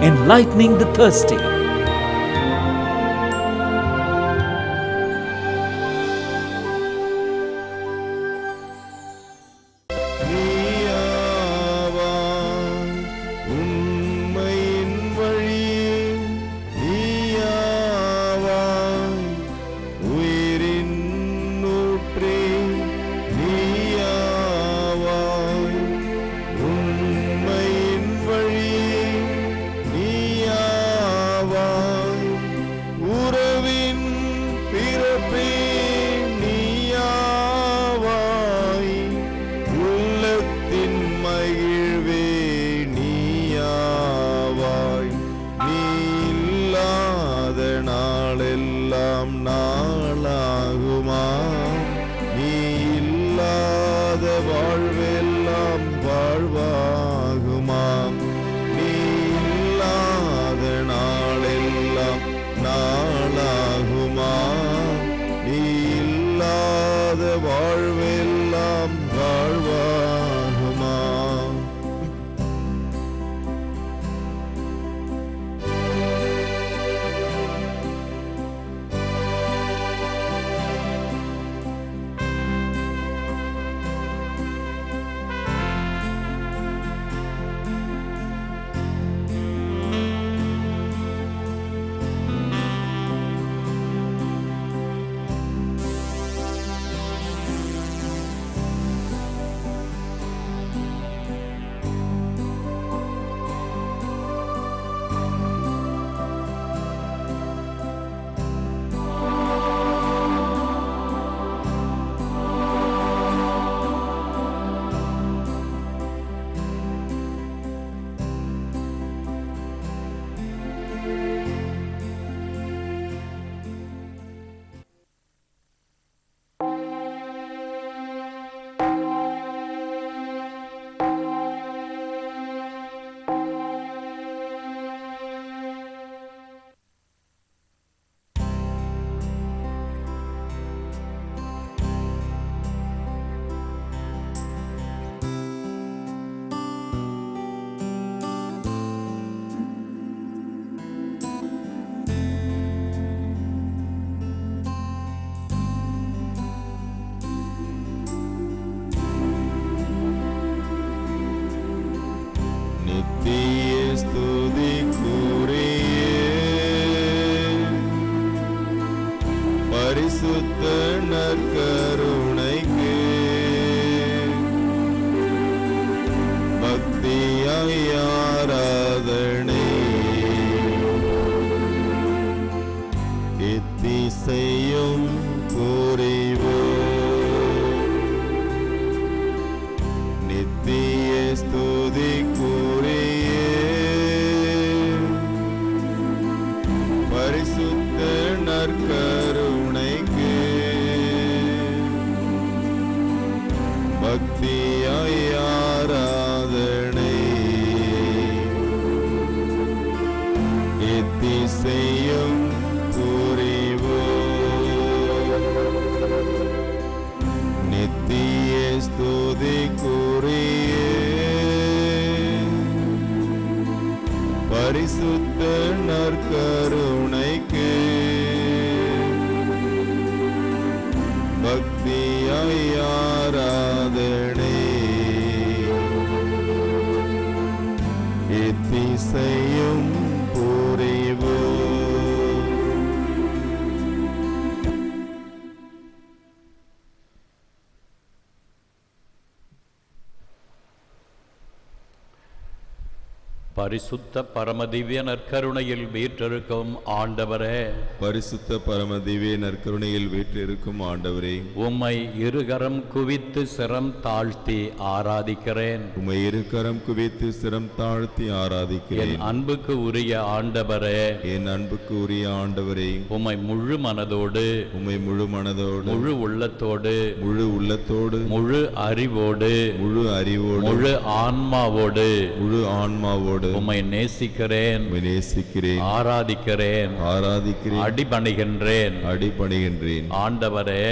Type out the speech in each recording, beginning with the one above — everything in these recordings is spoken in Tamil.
enlightening the thirsty. பரிசுத்த நற்கருணைக்கு பக்தியாய் ஆராதனை எத்திசையும் புரிவோம். நித்திய ஸ்துதிக்குரிய பரிசுத்த நற்கருணைக்கு பக்தியாய் ஆராதனை எத்திசையும் புரிவோம். நித்திய ஸ்துதிக்குரிய பரிசுத்த நற்கருணைக்கு பக்தியாய் ஆராதனை எத்திசையும் புரிவோம். பரிசுத்த பரமதிவ்ய நற்கருணையில் வீற்றிருக்கும் ஆண்டவரே, பரிசுத்த பரம திவ்ய நற்கருணையில் வீற்றிருக்கும் ஆண்டவரே, உம்மை இருகரம் குவித்து சிரம் தாழ்த்தி ஆராதிக்கிறேன். உம்மை இருகரம் குவித்து சிரம் தாழ்த்தி ஆராதிக்கிறேன். என் அன்புக்கு உரிய ஆண்டவரே, என் அன்புக்கு உரிய ஆண்டவரே, உம்மை முழு மனதோடு, உம்மை முழு மனதோடு, முழு உள்ளத்தோடு, முழு உள்ளத்தோடு, முழு அறிவோடு, முழு அறிவோடு, முழு ஆன்மாவோடு, முழு ஆன்மாவோடு உம்மை நேசிக்கிறேன், உம்மை நேசிக்கிறேன், ஆராதிக்கிறேன், ஆராதிக்கிறேன், அடிபணிகின்றேன். அடிபணிகின்றேன். ஆண்டவரே,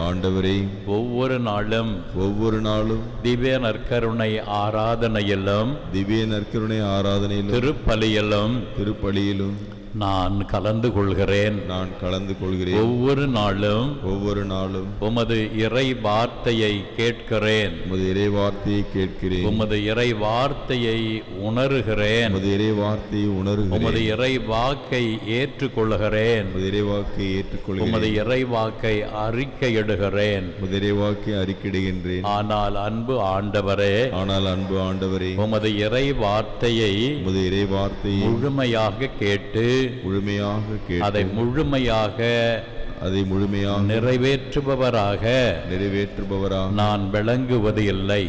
ஆண்டவரே, ஒவ்வொரு நாளும் ஒவ்வொரு நாளும் திவ்ய நற்கருணை ஆராதனையிலும் திவ்ய நற்கருணை ஆராதனையிலும் திருப்பலியிலும் திருப்பலியிலும் நான் கலந்து கொள்கிறேன். நான் கலந்து கொள்கிறேன். ஒவ்வொரு நாளும் ஒவ்வொரு நாளும் உமது இறை வார்த்தையை கேட்கிறேன், உமது இறை வார்த்தையை கேட்கிறேன், உமது இறை வார்த்தையை உணர்கிறேன், உமது இறை வார்த்தையை உணர்கிறேன், உமது இறை வாக்கை ஏற்றுக்கொள்கிறேன், உமது இறை வாக்கை ஏற்றுக்கொள்கிறேன், உமது இறை வாக்கை அறிக்கையிடுகிறேன். உமது இறை வாக்கை அறிக்கையிடுகின்றேன். ஆனால் அன்பு ஆண்டவரே, ஆனால் அன்பு ஆண்டவரே, உமது இறை வார்த்தையை உமது இறை வார்த்தையை முழுமையாக கேட்டு முழுமையாக அதை கேட்டு முழுமையாக நிறைவேற்றுபவராக நான் விளங்குவது இல்லை.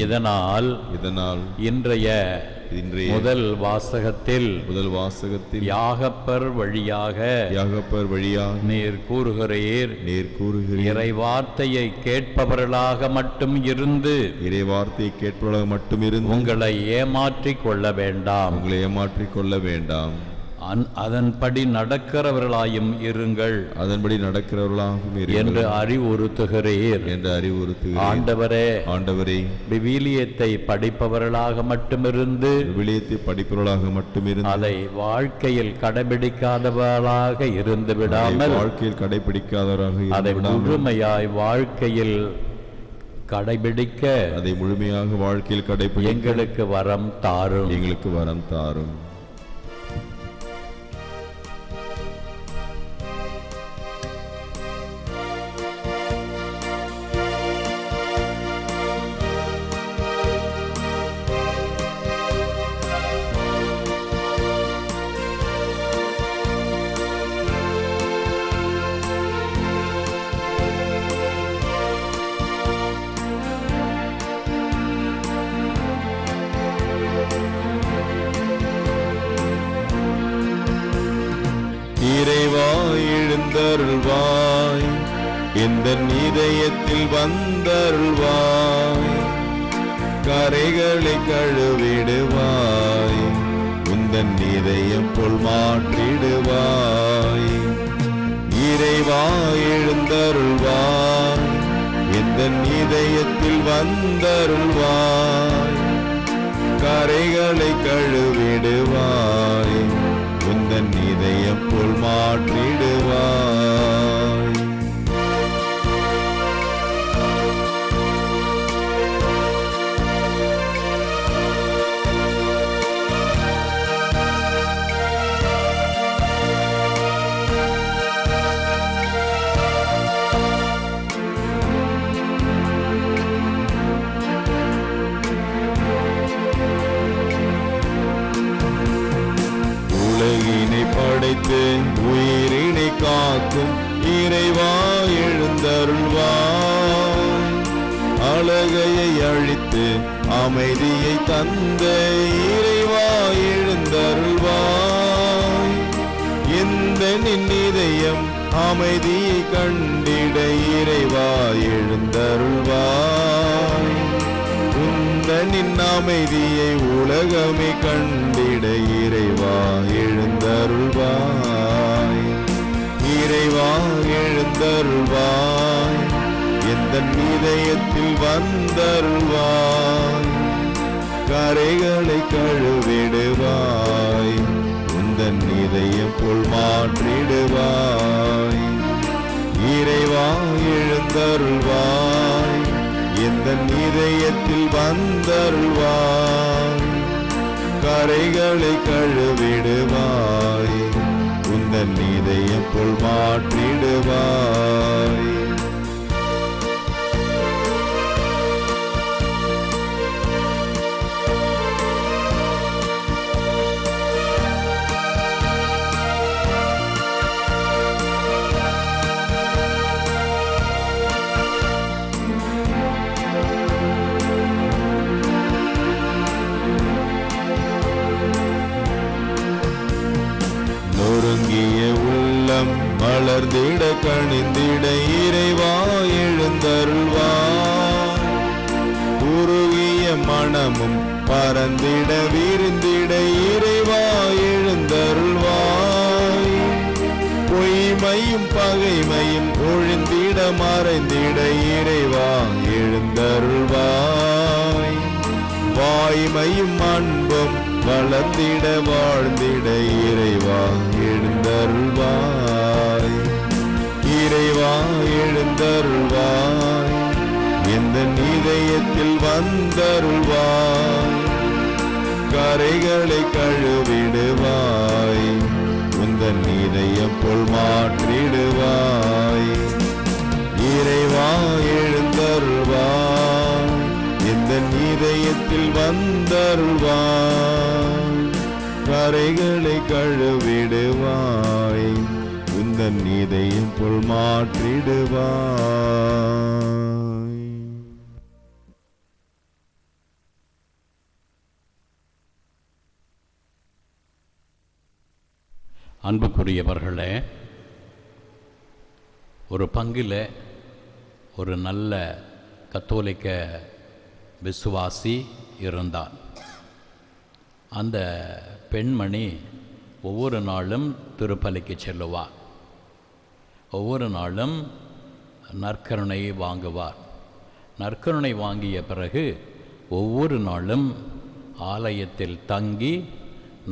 இதனால் இன்றைய முதல் வாசகத்தில் யாகப்பர் வழியாக நீர் கூறுகிறீர், இறை வார்த்தையை கேட்பவர்களாக மட்டும் இருந்து உங்களை ஏமாற்றிக் கொள்ள வேண்டாம், அதன்படி நடக்கிறவர்களாயும் இருங்கள் என்று அறிவுறுத்துகிறீர். ஆண்டவரே, விவிலியத்தை படிப்பவர்களாக மட்டுமிருந்து அதை வாழ்க்கையில் கடைபிடிக்காதவர்களாக இருந்து விடாமல் அதை முழுமையாய் வாழ்க்கையில் கடைபிடிக்க எங்களுக்கு வரம் தாரும். இறைவா எழுந்தருள்வாய், இந்த இதயத்தில் வந்தருள்வாய், கரைகளை கழுவிடுவாய், உந்தன் இதயம் போல் மாற்றிடுவாய். இறைவா எழுந்தருள்வாய், இந்த இதயத்தில் வந்தருள்வாய், கரைகளை கழுவிடுவாய், உந்தன் இதயம் போல் மாற்றிடுவாய். படைத்து உயிரினை காக்கும் இறைவா எழுந்தருள்வாய், அழகையை அழித்து அமைதியை தந்த இறைவா எழுந்தருள்வாய், எந்த இதயம் அமைதியை கண்டிட இறைவா எழுந்தருள்வாய், உந்தனின் அமைதியை உலகமே கண்டிட இறைவா எழுந்தருள்வாய். இறைவா எழுந்தருள்வாய், எந்த இதயத்தில் வந்தருள்வாய், கரைகளை கழுவிடுவாய், உந்தன் இதயம் போல் மாற்றிடுவாய். இறைவா எழுந்தருள்வாய், எந்த இதயத்தில் வந்தருள்வாய், கரைகளை கழுவிடுவாய், உந்தன் இதயம் போல் மாற்றிடுவாய். மலர்ந்திட கணிந்திட இறைவா எழுந்தருள்வாய், உருகிய மனமும் பறந்திட விருந்திட இறைவா எழுந்தருள்வாய். பொய்மையும் பகைமையும் ஒழிந்திட மறைந்திட இறைவா எழுந்தருள்வாய். வாய்மையும் அன்பும் வளர்ந்திட வாழ்ந்திட இறைவா எழுந்தருள்வாய். இறைவா எழுந்தருள்வாய். எந்த இதயத்தில் வந்தருள்வாய். கரைகளை கழுவிடுவாய். உந்தன் இதயம் போல் மாற்றிடுவாய். இறைவா எழுந்தருள்வாய். எந்த இதயத்தில் வந்தருள்வாய். கரைகளை கழுவிடுவாய். உந்தன் இதயம் போல் மாற்றிடுவாய். அன்புக்குரியவர்களே, ஒரு பங்கில் ஒரு நல்ல கத்தோலிக்க விசுவாசி இருந்தான். அந்த பெண்மணி ஒவ்வொரு நாளும் திருப்பலிக்கு செல்லுவார். ஒவ்வொரு நாளும் நற்கருணை வாங்குவார். நற்கருணை வாங்கிய பிறகு ஒவ்வொரு நாளும் ஆலயத்தில் தங்கி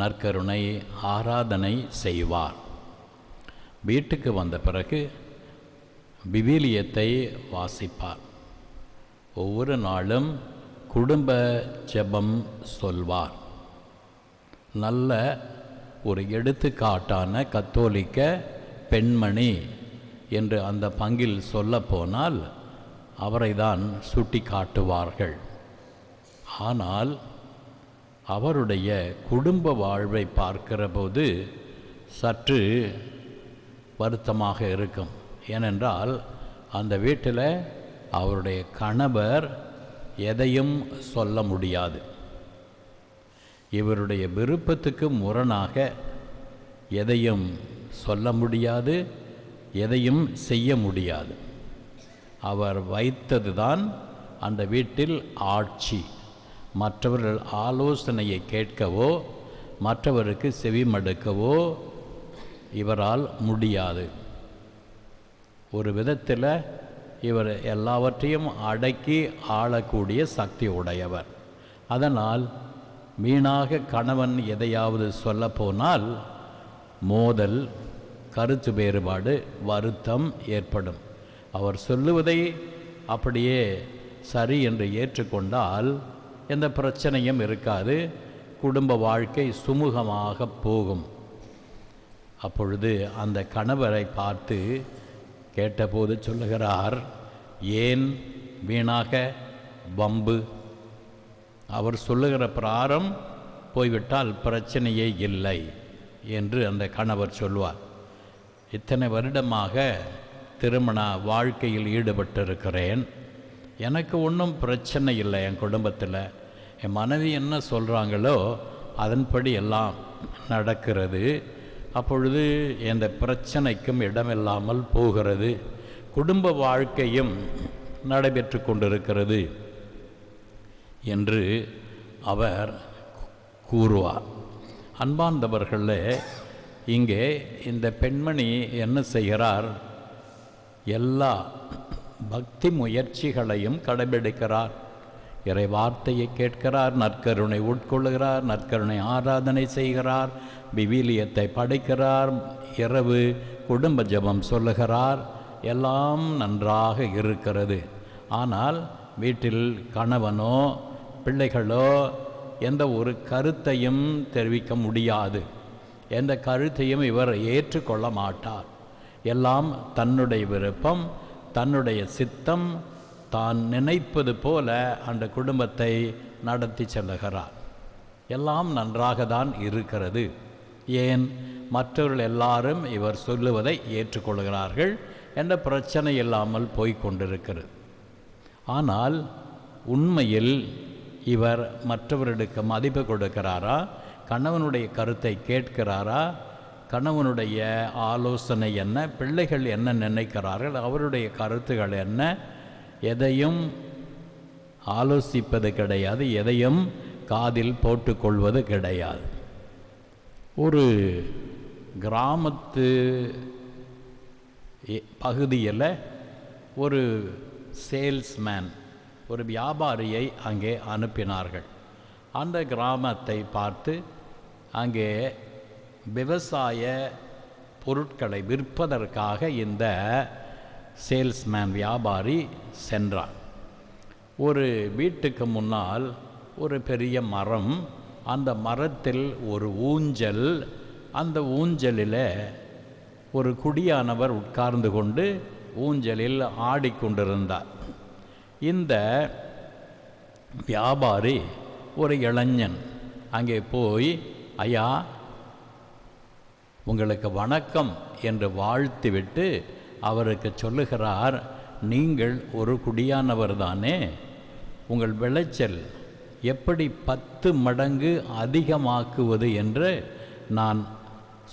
நற்கருணை ஆராதனை செய்வார். வீட்டுக்கு வந்த பிறகு விவிலியத்தை வாசிப்பார். ஒவ்வொரு நாளும் குடும்ப ஜெபம் சொல்வார். நல்ல ஒரு எடுத்துக்காட்டான கத்தோலிக்க பெண்மணி என்று அந்த பங்கில் சொல்லப்போனால் அவரை தான் சுட்டி காட்டுவார்கள். ஆனால் அவருடைய குடும்ப வாழ்வை பார்க்கிற போது சற்று வருத்தமாக இருக்கும். ஏனென்றால் அந்த வீட்டில் அவருடைய கணவர் எதையும் சொல்ல முடியாது. இவருடைய விருப்பத்துக்கு முரணாக எதையும் சொல்ல முடியாது, எதையும் செய்ய முடியாது. அவர் வைத்தது தான் அந்த வீட்டில் ஆட்சி. மற்றவர்கள் ஆலோசனையை கேட்கவோ மற்றவருக்கு செவிமடுக்கவோ இவரால் முடியாது. ஒரு விதத்தில் இவர் எல்லாவற்றையும் அடக்கி ஆளக்கூடிய சக்தி உடையவர். அதனால் வீணாக கணவன் எதையாவது சொல்லப்போனால் மோதல், கருத்து வேறுபாடு, வருத்தம் ஏற்படும். அவர் சொல்லுவதை அப்படியே சரி என்று ஏற்றுக்கொண்டால் எந்த பிரச்சனையும் இருக்காது. குடும்ப வாழ்க்கை சுமூகமாக போகும். அப்பொழுது அந்த கணவரை பார்த்து கேட்டபோது சொல்லுகிறார், ஏன் வீணாக வம்பு? அவர் சொல்லுகிற பிராரம் போய்விட்டால் பிரச்சனையே இல்லை என்று அந்த கணவர் சொல்வார். இத்தனை வருடமாக திருமண வாழ்க்கையில் ஈடுபட்டிருக்கிறேன். எனக்கு ஒன்றும் பிரச்சனை இல்லை. என் குடும்பத்தில் என் மனைவி என்ன சொல்கிறாங்களோ அதன்படி எல்லாம் நடக்கிறது. அப்பொழுது எந்த பிரச்சனைக்கும் இடமில்லாமல் போகிறது. குடும்ப வாழ்க்கையும் நடைபெற்று கொண்டிருக்கிறது என்று அவர் கூறுவார். அன்பார்ந்தவர்களே, இங்கே இந்த பெண்மணி என்ன செய்கிறார்? எல்லா பக்தி முயற்சிகளையும் கடைபிடிக்கிறார். இறை வார்த்தையை கேட்கிறார், நற்கருணை உட்கொள்கிறார், நற்கருணை ஆராதனை செய்கிறார், விவிலியத்தை படிக்கிறார், இரவு குடும்ப ஜெபம் சொல்லுகிறார். எல்லாம் நன்றாக இருக்கிறது. ஆனால் வீட்டில் கணவனோ பிள்ளைகளோ எந்த ஒரு கருத்தையும் தெரிவிக்க முடியாது. எந்த கருத்தையும் இவர் ஏற்றுக்கொள்ள மாட்டார். எல்லாம் தன்னுடைய விருப்பம், தன்னுடைய சித்தம், தான் நினைப்பது போல அந்த குடும்பத்தை நடத்தி செல்லுகிறார். எல்லாம் நன்றாக தான் இருக்கிறது. ஏன் மற்றவர்கள் எல்லாரும் இவர் சொல்லுவதை ஏற்றுக்கொள்கிறார்கள் என்ற பிரச்சனை இல்லாமல் போய்கொண்டிருக்கிறது. ஆனால் உண்மையில் இவர் மற்றவர்களுக்கு மதிப்பு கொடுக்கிறாரா? கணவனுடைய கருத்தை கேட்கிறாரா? கணவனுடைய ஆலோசனை என்ன? பிள்ளைகள் என்ன நினைக்கிறார்கள்? அவருடைய கருத்துக்கள் என்ன? எதையும் ஆலோசிப்பது கிடையாது, எதையும் காதில் போட்டுக்கொள்வது கிடையாது. ஒரு கிராமத்து பகுதியில் ஒரு சேல்ஸ்மேன், ஒரு வியாபாரியை அங்கே அனுப்பினார்கள். அந்த கிராமத்தை பார்த்து அங்கே விவசாய பொருட்களை விற்பதற்காக இந்த சேல்ஸ்மேன் வியாபாரி சென்றார். ஒரு வீட்டுக்கு முன்னால் ஒரு பெரிய மரம், அந்த மரத்தில் ஒரு ஊஞ்சல், அந்த ஊஞ்சலில் ஒரு குடியானவர் உட்கார்ந்து கொண்டு ஊஞ்சலில் ஆடிக்கொண்டிருந்தார். இந்த வியாபாரி ஒரு இளைஞன் அங்கே போய், ஐயா உங்களுக்கு வணக்கம் என்று வாழ்த்திவிட்டு அவருக்கு சொல்லுகிறார், நீங்கள் ஒரு குடியானவர் தானே, உங்கள் விளைச்சல் எப்படி 10 மடங்கு அதிகமாக்குவது என்று நான்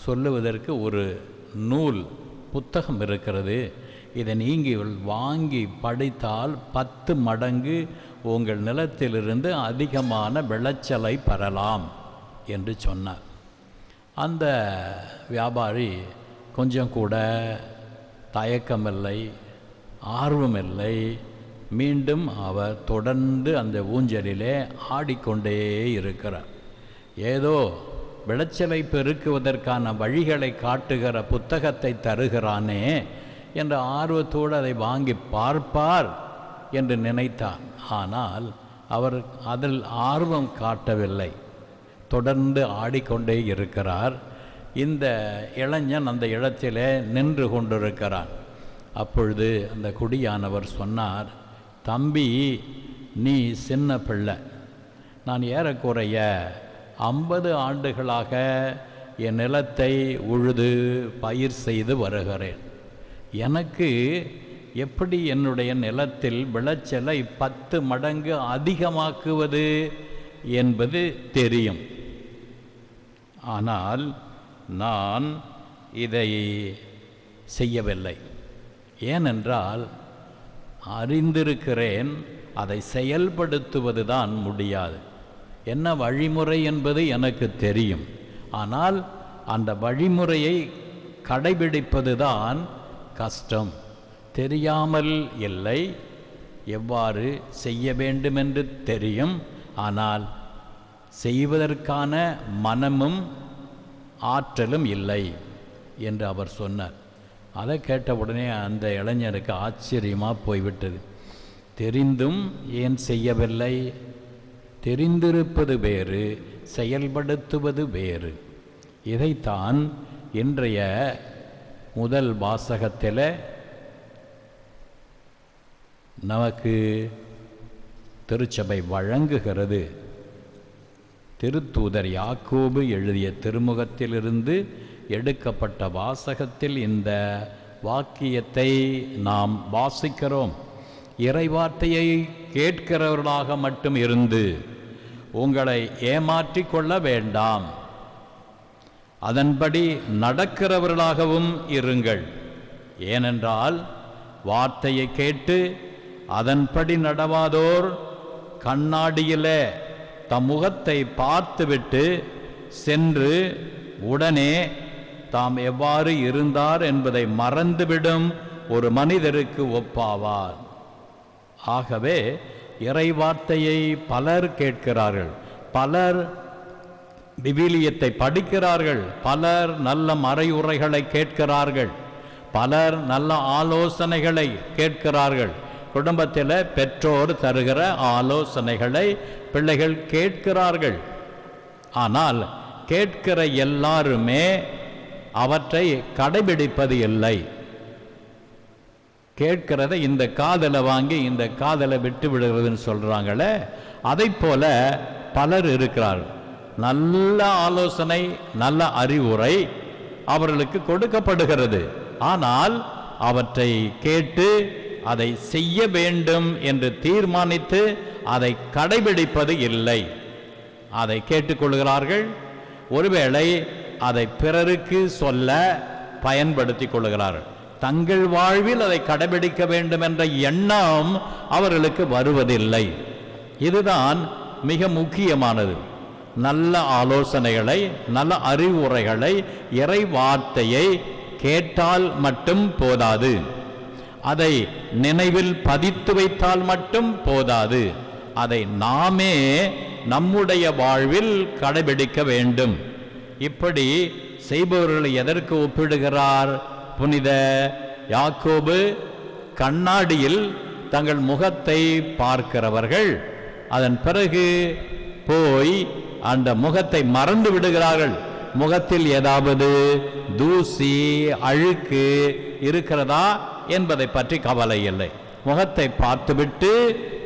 சொல்லுவதற்கு ஒரு நூல் புத்தகம் இருக்கிறது. இதை நீங்கள் வாங்கி படித்தால் 10 மடங்கு உங்கள் நிலத்திலிருந்து அதிகமான விளைச்சலை பெறலாம் என்று சொன்னார். அந்த வியாபாரி கொஞ்சம் கூட தயக்கமில்லை, ஆர்வமில்லை. மீண்டும் அவர் தொடர்ந்து அந்த ஊஞ்சலிலே ஆடிக்கொண்டே இருக்கிறார். ஏதோ விளைச்சலை பெருக்குவதற்கான வழிகளை காட்டுகிற புத்தகத்தை தருகிறானே என்ற ஆர்வத்தோடு அதை வாங்கி பார்ப்பார் என்று நினைத்தார். ஆனால் அவர் அதில் ஆர்வம் காட்டவில்லை, தொடர்ந்து ஆடிக்கொண்டே இருக்கிறார். இந்த இளைஞன் அந்த இடத்திலே நின்று கொண்டிருக்கிறார். அப்பொழுது அந்த குடியானவர் சொன்னார், தம்பி, நீ சின்ன பிள்ளை, நான் ஏறக்குறைய 50 ஆண்டுகளாக என் நிலத்தை உழுது பயிர் செய்து வருகிறேன். எனக்கு எப்படி என்னுடைய நிலத்தில் விளைச்சலை 10 மடங்கு அதிகமாக்குவது என்பது தெரியும். ஆனால் நான் இதை செய்யவில்லை. ஏனென்றால் அறிந்திருக்கிறேன், அதை செயல்படுத்துவது தான் முடியாது. என்ன வழிமுறை என்பது எனக்கு தெரியும், ஆனால் அந்த வழிமுறையை கடைபிடிப்பது தான் கஷ்டம். தெரியாமல் இல்லை, எவ்வாறு செய்ய வேண்டுமென்று தெரியும், ஆனால் செய்வதற்கான மனமும் ஆற்றலும் இல்லை என்று அவர் சொன்னார். அதை கேட்ட உடனே அந்த இளைஞருக்கு ஆச்சரியமாக போய்விட்டது. தெரிந்தும் ஏன் செய்யவில்லை? தெரிந்திருப்பது வேறு, செயல்படுத்துவது வேறு. இதைத்தான் இன்றைய முதல் வாசகத்தில் நமக்கு திருச்சபை வழங்குகிறது. திருத்தூதர் யாக்கோபு எழுதிய திருமுகத்திலிருந்து எடுக்கப்பட்ட வாசகத்தில் இந்த வாக்கியத்தை நாம் வாசிக்கிறோம். இறைவார்த்தையை கேட்கிறவர்களாக மட்டும் இருந்து உங்களை ஏமாற்றிக் கொள்ள வேண்டாம், அதன்படி நடக்கிறவர்களாகவும் இருங்கள். ஏனென்றால் வார்த்தையை கேட்டு அதன்படி நடவாதோர் கண்ணாடியிலே தம் முகத்தை பார்த்துவிட்டு சென்று உடனே தாம் எவ்வாறு இருந்தார் என்பதை மறந்துவிடும் ஒரு மனிதருக்கு ஒப்பாவார். ஆகவே இறைவார்த்தையை பலர் கேட்கிறார்கள், பலர் விவிலியத்தை படிக்கிறார்கள், பலர் நல்ல மறையுரைகளை கேட்கிறார்கள், பலர் நல்ல ஆலோசனைகளை கேட்கிறார்கள். குடும்பத்தில் பெற்றோர் தருகிற ஆலோசனைகளை பிள்ளைகள் கேட்கிறார்கள். ஆனால் கேட்கிற எல்லாருமே அவற்றை கடைபிடிப்பது இல்லை. கேட்கிறத இந்த காதலை வாங்கி இந்த காதலை விட்டு விடுகிறதுன்னு சொல்றாங்களே, அதை போல பலர் இருக்கிறார்கள். நல்ல ஆலோசனை, நல்ல அறிவுரை அவர்களுக்கு கொடுக்கப்படுகிறது. ஆனால் அவற்றை கேட்டு அதை செய்ய வேண்டும் என்று தீர்மானித்து அதை கடைபிடிப்பது இல்லை. அதை கேட்டுக்கொள்கிறார்கள், ஒருவேளை அதை பிறருக்கு சொல்ல பயன்படுத்திக் கொள்கிறார்கள். தங்கள் வாழ்வில் அதை கடைபிடிக்க வேண்டும் என்ற எண்ணம் அவர்களுக்கு வருவதில்லை. இதுதான் மிக முக்கியமானது. நல்ல ஆலோசனைகளை, நல்ல அறிவுரைகளை, இறை வார்த்தையை கேட்டால் மட்டும் போதாது, அதை நினைவில் பதித்து வைத்தால் மட்டும் போதாது, அதை நாமே நம்முடைய வாழ்வில் கடைபிடிக்க வேண்டும். இப்படி செய்பவர்களை எதற்கு ஒப்பிடுகிறார் புனித யாக்கோபு? கண்ணாடியில் தங்கள் முகத்தை பார்க்கிறவர்கள் அதன் பிறகு போய் அந்த முகத்தை மறந்து விடுகிறார்கள். முகத்தில் ஏதாவது தூசி, அழுக்கு இருக்கிறதா என்பதை பற்றி கவலை இல்லை, முகத்தை பார்த்துவிட்டு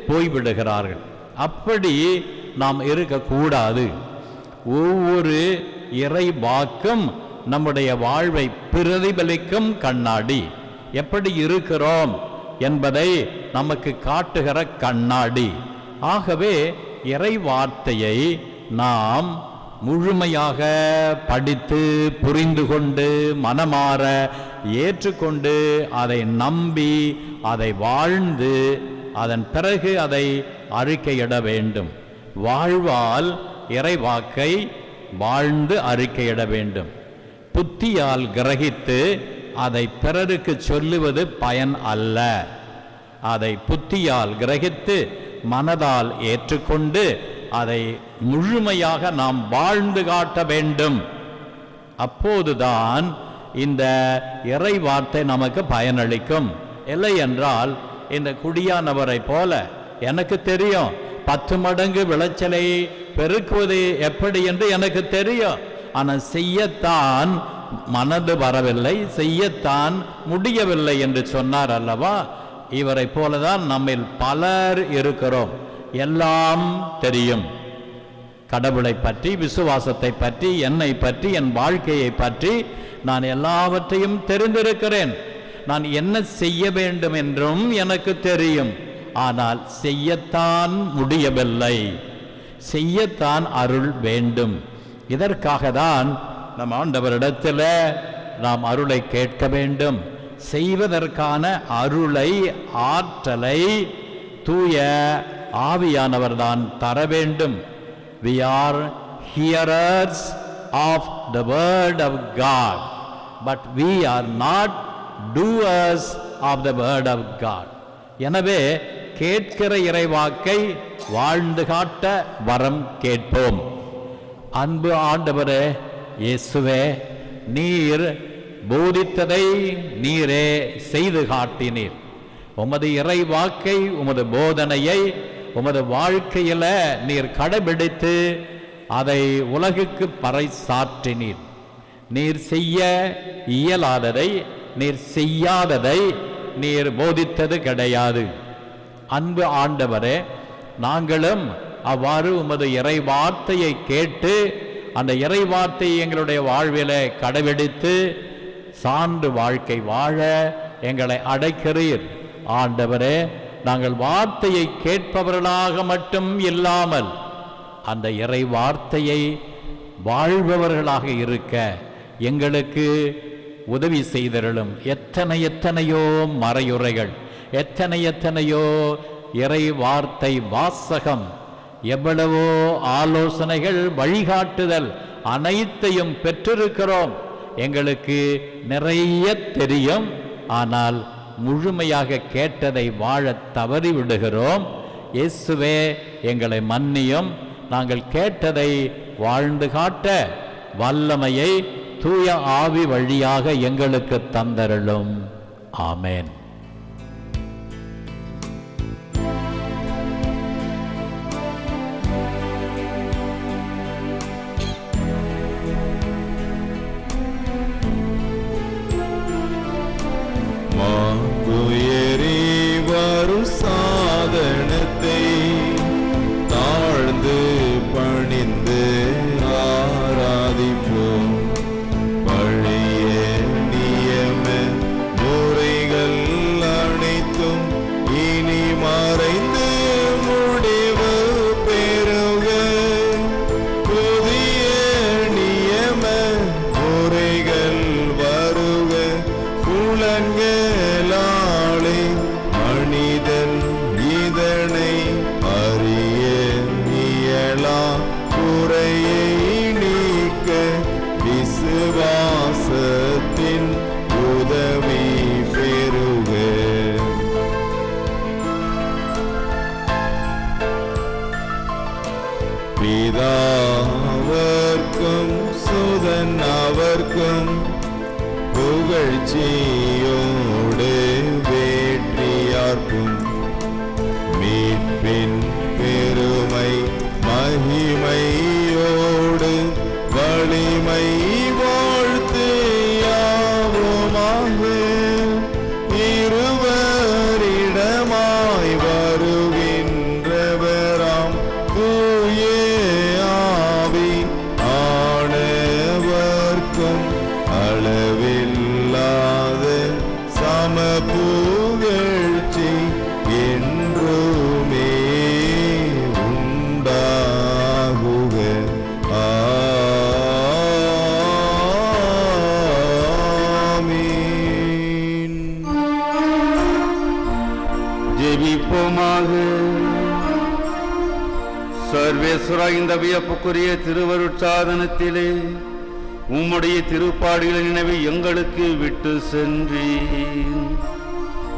போய்விடுகிறார்கள். அப்படி நாம் இருக்கக்கூடாது. ஒவ்வொரு இறை வாக்கும் நம்முடைய வாழ்வை பிரதிபலிக்கும் கண்ணாடி. எப்படி இருக்கிறோம் என்பதை நமக்கு காட்டுகிற கண்ணாடி. ஆகவே இறை வார்த்தையை நாம் முழுமையாக படித்து புரிந்து கொண்டு மனமாற ஏற்றுக்கொண்டு அதை நம்பி அதை வாழ்ந்து அதன் பிறகு அதை அறிக்கையிட வேண்டும். வாழ்வால் இறைவாக்கை வாழ்ந்து அறிக்கையிட வேண்டும். புத்தியால் கிரகித்து அதை பிறருக்கு சொல்லுவது பயன் அல்ல. அதை புத்தியால் கிரகித்து மனதால் ஏற்றுக்கொண்டு அதை முழுமையாக நாம் வாழ்ந்து காட்ட வேண்டும். அப்போதுதான் இந்த இறை வார்த்தை நமக்கு பயனளிக்கும். இல்லை என்றால் இந்த குடியானவரை போல எனக்கு தெரியும், 10 மடங்கு விளைச்சலை பெருக்குவது எப்படி என்று எனக்கு தெரியும், ஆனால் செய்யத்தான் மனது வரவில்லை, செய்யத்தான் முடியவில்லை என்று சொன்னார் அல்லவா? இவரை போலதான் நம்மில் பலர் இருக்கிறோம். எல்லாம் தெரியும், கடவுளை பற்றி, விசுவாசத்தை பற்றி, என்னை பற்றி, என் வாழ்க்கையை பற்றி நான் எல்லாவற்றையும் தெரிந்திருக்கிறேன். நான் என்ன செய்ய வேண்டும் என்றும் எனக்கு தெரியும், ஆனால் செய்யத்தான் முடியவில்லை. செய்யத்தான் அருள் வேண்டும். இதற்காக தான் நம் ஆண்டவரிடத்தில் நாம் அருளை கேட்க வேண்டும். செய்வதற்கான அருளை, ஆற்றலை தூய ஆவியானவர் தான் தர வேண்டும். We are hearers of the word of God, but we are not doers of the word of God. எனவே கேட்கிற இறைவாக்கை வாழ்ந்து காட்ட வரம் கேட்போம். அன்பு ஆண்டவரே இயேசுவே, நீர் போதித்ததை நீரே செய்து காட்டினீர். உமது இறைவாக்கை, உமது போதனையை உமது வாழ்க்கையில நீர் கடைபிடித்து அதை உலகுக்கு பறைசாற்றினீர். நீர் செய்ய இயலாததை, நீர் செய்யாததை நீர் போதித்தது கிடையாது. அன்பு ஆண்டவரே, நாங்களும் அவ்வாறு உமது இறை வார்த்தையை கேட்டு அந்த இறை வார்த்தையை எங்களுடைய வாழ்வில கடைபிடித்து சான்று வாழ்க்கை வாழ எங்களை அழைக்கிறீர். ஆண்டவரே, நாங்கள் வார்த்தையை கேட்பவர்களாக மட்டும் இல்லாமல் அந்த இறை வார்த்தையை வாழ்பவர்களாக இருக்க எங்களுக்கு உதவி செய்தருளும். எத்தனையோ மறையுரைகள், எத்தனையோ இறை வார்த்தை வாசகம், எவ்வளவோ ஆலோசனைகள், வழிகாட்டுதல் அனைத்தையும் பெற்றிருக்கிறோம். எங்களுக்கு நிறைய தெரியும், ஆனால் முழுமையாக கேட்டதை வாழ தவறி விடுகிறோம். இயேசுவே, எங்களை மன்னியும். நாங்கள் கேட்டதை வாழ்ந்து காட்ட வல்லமையை தூய ஆவி வழியாக எங்களுக்கு தந்தருளும். ஆமென். சாதனத்தை தாழ்ந்து பணிந்து ஆராதிப்போம். பழைய நியம முறைகள் புகழ்ச்சியோடு வேற்றியார்க்கும் மீட்பின் பெருமை மகிமையோடு வலிமை வாழ்த்து யாவுமாக இருவரிடமாய் வருகின்றவராம் தூய ஆவி ஆனவர்க்கும் அளவில்லாத சம புகழ்ச்சி என்றுமே உண்டாகுக. ஆமென். ஜெபிப்போமாக. சர்வேஸ்வரா, இந்த வியப்புக்குரிய திருவருட்சாதனத்திலே உம்முடைய திருப்பாடுகளின் நினைவை எங்களுக்கு விட்டு சென்றீர்.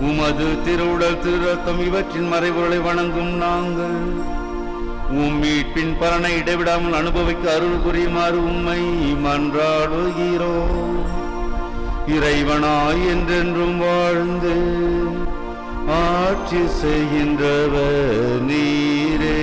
உமது திருவுடல் திருரத்தம் இவற்றின் மறைவுகளை வணங்கும் நாங்கள் உம் மீட்பின் பலனை இடைவிடாமல் அனுபவிக்க அருள் புரியுமாறு உம்மை மன்றாடுகிறோம். இறைவனாய் என்றென்றும் வாழ்ந்து ஆட்சி செய்கின்றவர் நீரே.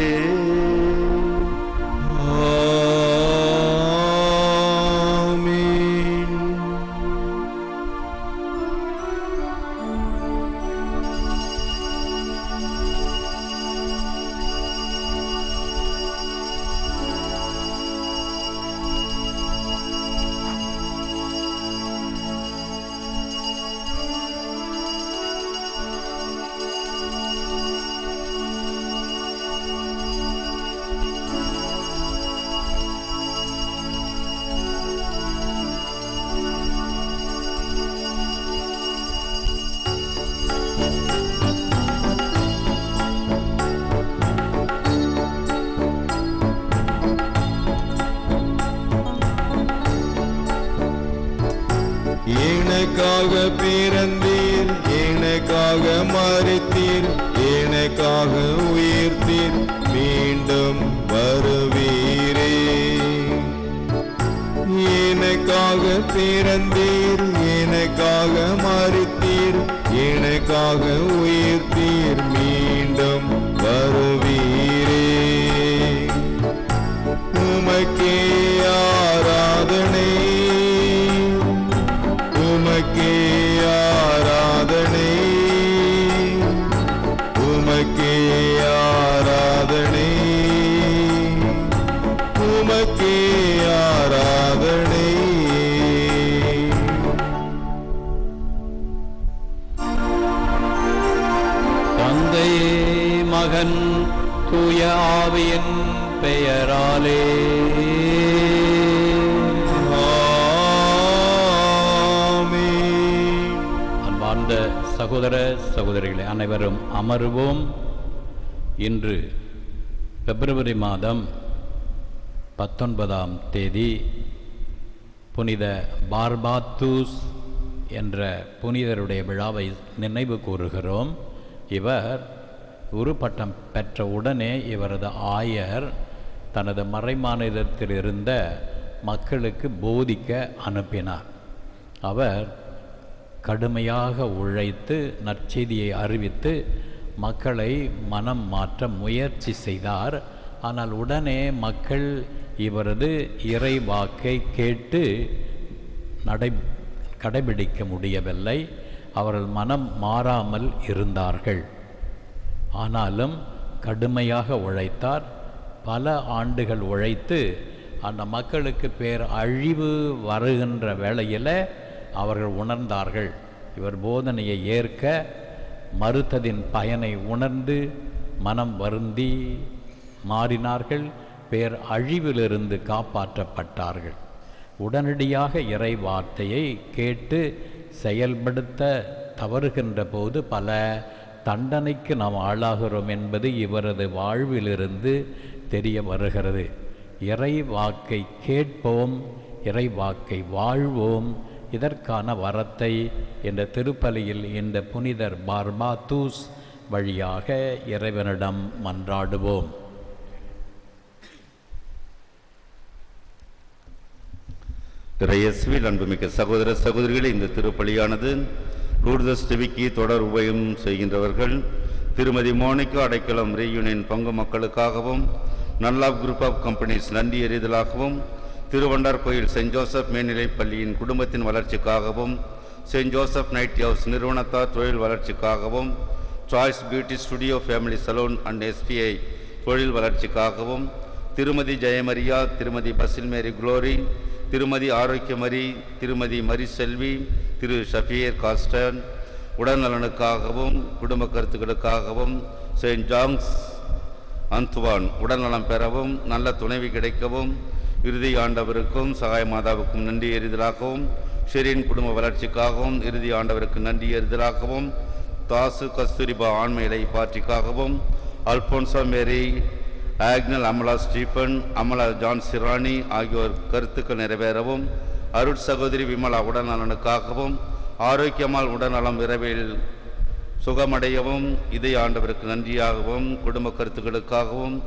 எனக்காக பிறந்தீர், எனக்காக மரித்தீர், எனக்காக உயிர்த்தீர், மீண்டும் வருவீரே. எனக்காக பிறந்தீர், எனக்காக மரித்தீர், எனக்காக உயிர்த்தீர், மீண்டும் வருவீரே. உமக்கே ஆராதனை, உமக்கே ஆராதனை, உமக்கே ஆராதனை, உமக்கே ஆராதனை. தந்தை மகன் தூய ஆவியின் பெயராலே அன்பார்ந்த சகோதர சகோதரிகளே, அனைவரும் அமருவோம். இன்று பிப்ரவரி மாதம் 19ஆம் தேதி புனித பார்பாத்தூஸ் என்ற புனிதருடைய விழாவை நினைவு கூறுகிறோம். இவர் உருப்பட்டம் பெற்ற உடனே இவரது ஆயர் தனது மறைமாநிலத்தில் இருந்த மக்களுக்கு போதிக்க அனுப்பினார். அவர் கடுமையாக உழைத்து நற்செய்தியை அறிவித்து மக்களை மனம் மாற்ற முயற்சி செய்தார். ஆனால் உடனே மக்கள் இவரது இறை வாக்கை கேட்டு கடைபிடிக்க முடியவில்லை. அவர்கள் மனம் மாறாமல் இருந்தார்கள். ஆனாலும் கடுமையாக உழைத்தார். பல ஆண்டுகள் உழைத்து அந்த மக்களுக்கு அழிவு வருகின்ற வேளையில் அவர்கள் உணர்ந்தார்கள். இவர் போதனையை ஏற்க மறுத்ததின் பயனை உணர்ந்து மனம் வருந்தி மாறினார்கள். அழிவிலிருந்து காப்பாற்றப்பட்டார்கள். உடனடியாக இறை வார்த்தையை கேட்டு செயல்படுத்த தவறுகின்ற போது பல தண்டனைக்கு நாம் ஆளாகிறோம் என்பது இவரது வாழ்விலிருந்து தெரிய வருகிறது. இறை வாக்கை கேட்போம், இறை வாக்கை வாழ்வோம். இதற்கான வரத்தை இந்த திருப்பலியில் இந்த புனிதர் பார்பாத்தூஸ் வழியாக இறைவனிடம் மன்றாடுவோம். இறையேசுவில் அன்புமிக்க சகோதர சகோதரிகளே, இந்த திருப்பலியானது லூர்தஸ் டிவிக்கு தொடர் உபயம் செய்கின்றவர்கள் திருமதி மோனிகா அடைக்கலம் ரீயூனியன் பங்கு மக்களுக்காகவும், நல்லாப் குரூப் ஆஃப் கம்பெனிஸ் நன்றி எறிதலாகவும், திருவண்டார் கோயில் செயின்ட் ஜோசப் மேல்நிலைப் பள்ளியின் குடும்பத்தின் வளர்ச்சிக்காகவும், செயின்ட் ஜோசப் நைட் ஹவுஸ் நிறுவனத்தார் தொழில் வளர்ச்சிக்காகவும், choice beauty studio family salon and SBI தொழில் வளர்ச்சிக்காகவும், திருமதி ஜெயமரியா, திருமதி பசில் மேரி குளோரி, திருமதி ஆரோக்கியமரி, திருமதி மரி செல்வி, திரு ஷஃபியர் காஸ்டன் உடல்நலனுக்காகவும் குடும்ப கருத்துக்களுக்காகவும், செயின்ட் ஜான்ஸ் அந்துவான் உடல்நலம் பெறவும் நல்ல துணைவி கிடைக்கவும், இறுதி ஆண்டவருக்கும் சகாய மாதாவுக்கும் நன்றி எறிதலாகவும், ஷெரின் குடும்ப வளர்ச்சிக்காகவும் இறுதி ஆண்டவருக்கு நன்றி எறிதலாகவும், தாசு கஸ்தூரிபா ஆண்மை இலை பாற்றிக்காகவும், Alphonsa Mary, Agnel Amala Stephen, Amala John Sirani ஆகியோர் கருத்துக்கள் நிறைவேறவும், அருட் சகோதரி விமலா உடல்நலனுக்காகவும், ஆரோக்கியமால் உடல்நலம் விரைவில் சுகமடையவும், இதய ஆண்டவருக்கு நன்றியாகவும் குடும்ப கருத்துக்களுக்காகவும்,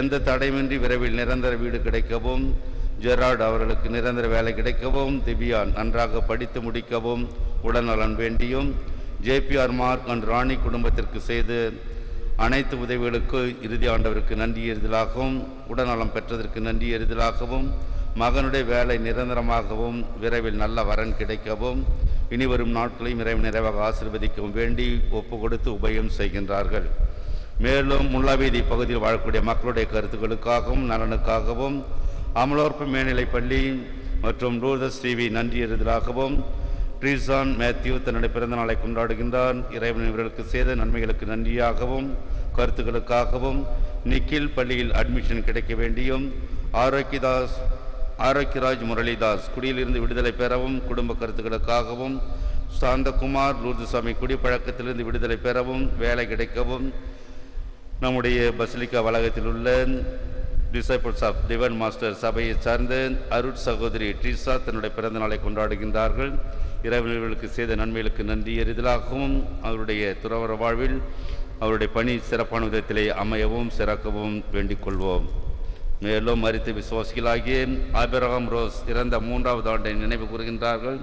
எந்த தடையின்றி விரைவில் நிரந்தர வீடு கிடைக்கவும், ஜெரார்ட் அவர்களுக்கு நிரந்தர வேலை கிடைக்கவும், திவ்யா நன்றாக படித்து முடிக்கவும் உடல்நலன் வேண்டியும், ஜேபிஆர் மார்க் அண்ட் ராணி குடும்பத்திற்கு செய்து அனைத்து உதவிகளுக்கு இறுதி ஆண்டவருக்கு நன்றி எறிதலாகவும், உடல்நலம் பெற்றதற்கு நன்றி எறிதலாகவும், மகனுடைய வேலை நிரந்தரமாகவும் விரைவில் நல்ல வரன் கிடைக்கவும், இனிவரும் நாட்களையும் இறைவன் நிறைவாக ஆசீர்வதிக்கவும் வேண்டி ஒப்பு கொடுத்து உபயம் செய்கின்றார்கள். மேலும் முல்லாவீதி பகுதியில் வாழக்கூடிய மக்களுடைய கருத்துக்களுக்காகவும் நலனுக்காகவும், அமலோற்பு மேல்நிலைப் பள்ளி மற்றும் லூர்தஸ் டிவி நன்றி எறிதலாகவும், ட்ரீசான் மேத்யூ தன்னுடைய பிறந்த நாளை கொண்டாடுகின்றார். இறைவன் இவர்களுக்கு செய்த நன்மைகளுக்கு நன்றியாகவும் கருத்துக்களுக்காகவும், நிக்கில் பள்ளியில் அட்மிஷன் கிடைக்க வேண்டியும், ஆரோக்கியராஜ் முரளிதாஸ் குடியிலிருந்து விடுதலை பெறவும் குடும்ப கருத்துக்களுக்காகவும், சாந்தகுமார் லூர்துசாமி குடிப்பழக்கத்திலிருந்து விடுதலை பெறவும் வேலை கிடைக்கவும், நம்முடைய பசிலிக்கா வளாகத்தில் உள்ள டிசைபிள்ஸ் ஆஃப் டிவைன் மாஸ்டர் சபையை சார்ந்த அருட் சகோதரி ட்ரீசா தன்னுடைய பிறந்த நாளை கொண்டாடுகின்றார்கள். இறைவர்களுக்கு செய்த நன்மைகளுக்கு நன்றி எறிதலாகவும், அவருடைய துறவற வாழ்வில் அவருடைய பணி சிறப்பான விதத்திலே அமையவும் சிறக்கவும் வேண்டிக் கொள்வோம். மேலும் மரித்த விசுவாசிகளாகிய ஆபிரகாம் ரோஸ் இறந்த 3வது ஆண்டை நினைவு கூறுகின்றார்கள்.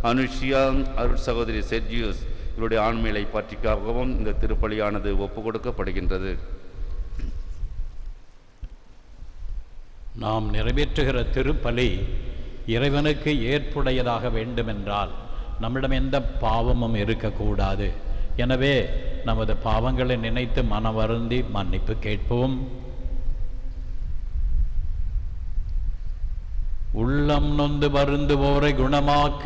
அனுஷியா, அருட் சகோதரி செர்ஜியூஸ் இவருடைய ஆண்மையை பற்றிக்காகவும் இந்த திருப்பலியானது ஒப்பு கொடுக்கப்படுகின்றது. நாம் நிறைவேற்றுகிற திருப்பலி இறைவனுக்கு ஏற்புடையதாக வேண்டுமென்றால் நம்மிடம் எந்த பாவமும் இருக்கக்கூடாது. எனவே நமது பாவங்களை நினைத்து மனவருந்தி மன்னிப்பு கேட்போம். உள்ளம் நொந்து வருந்துவோரை குணமாக்க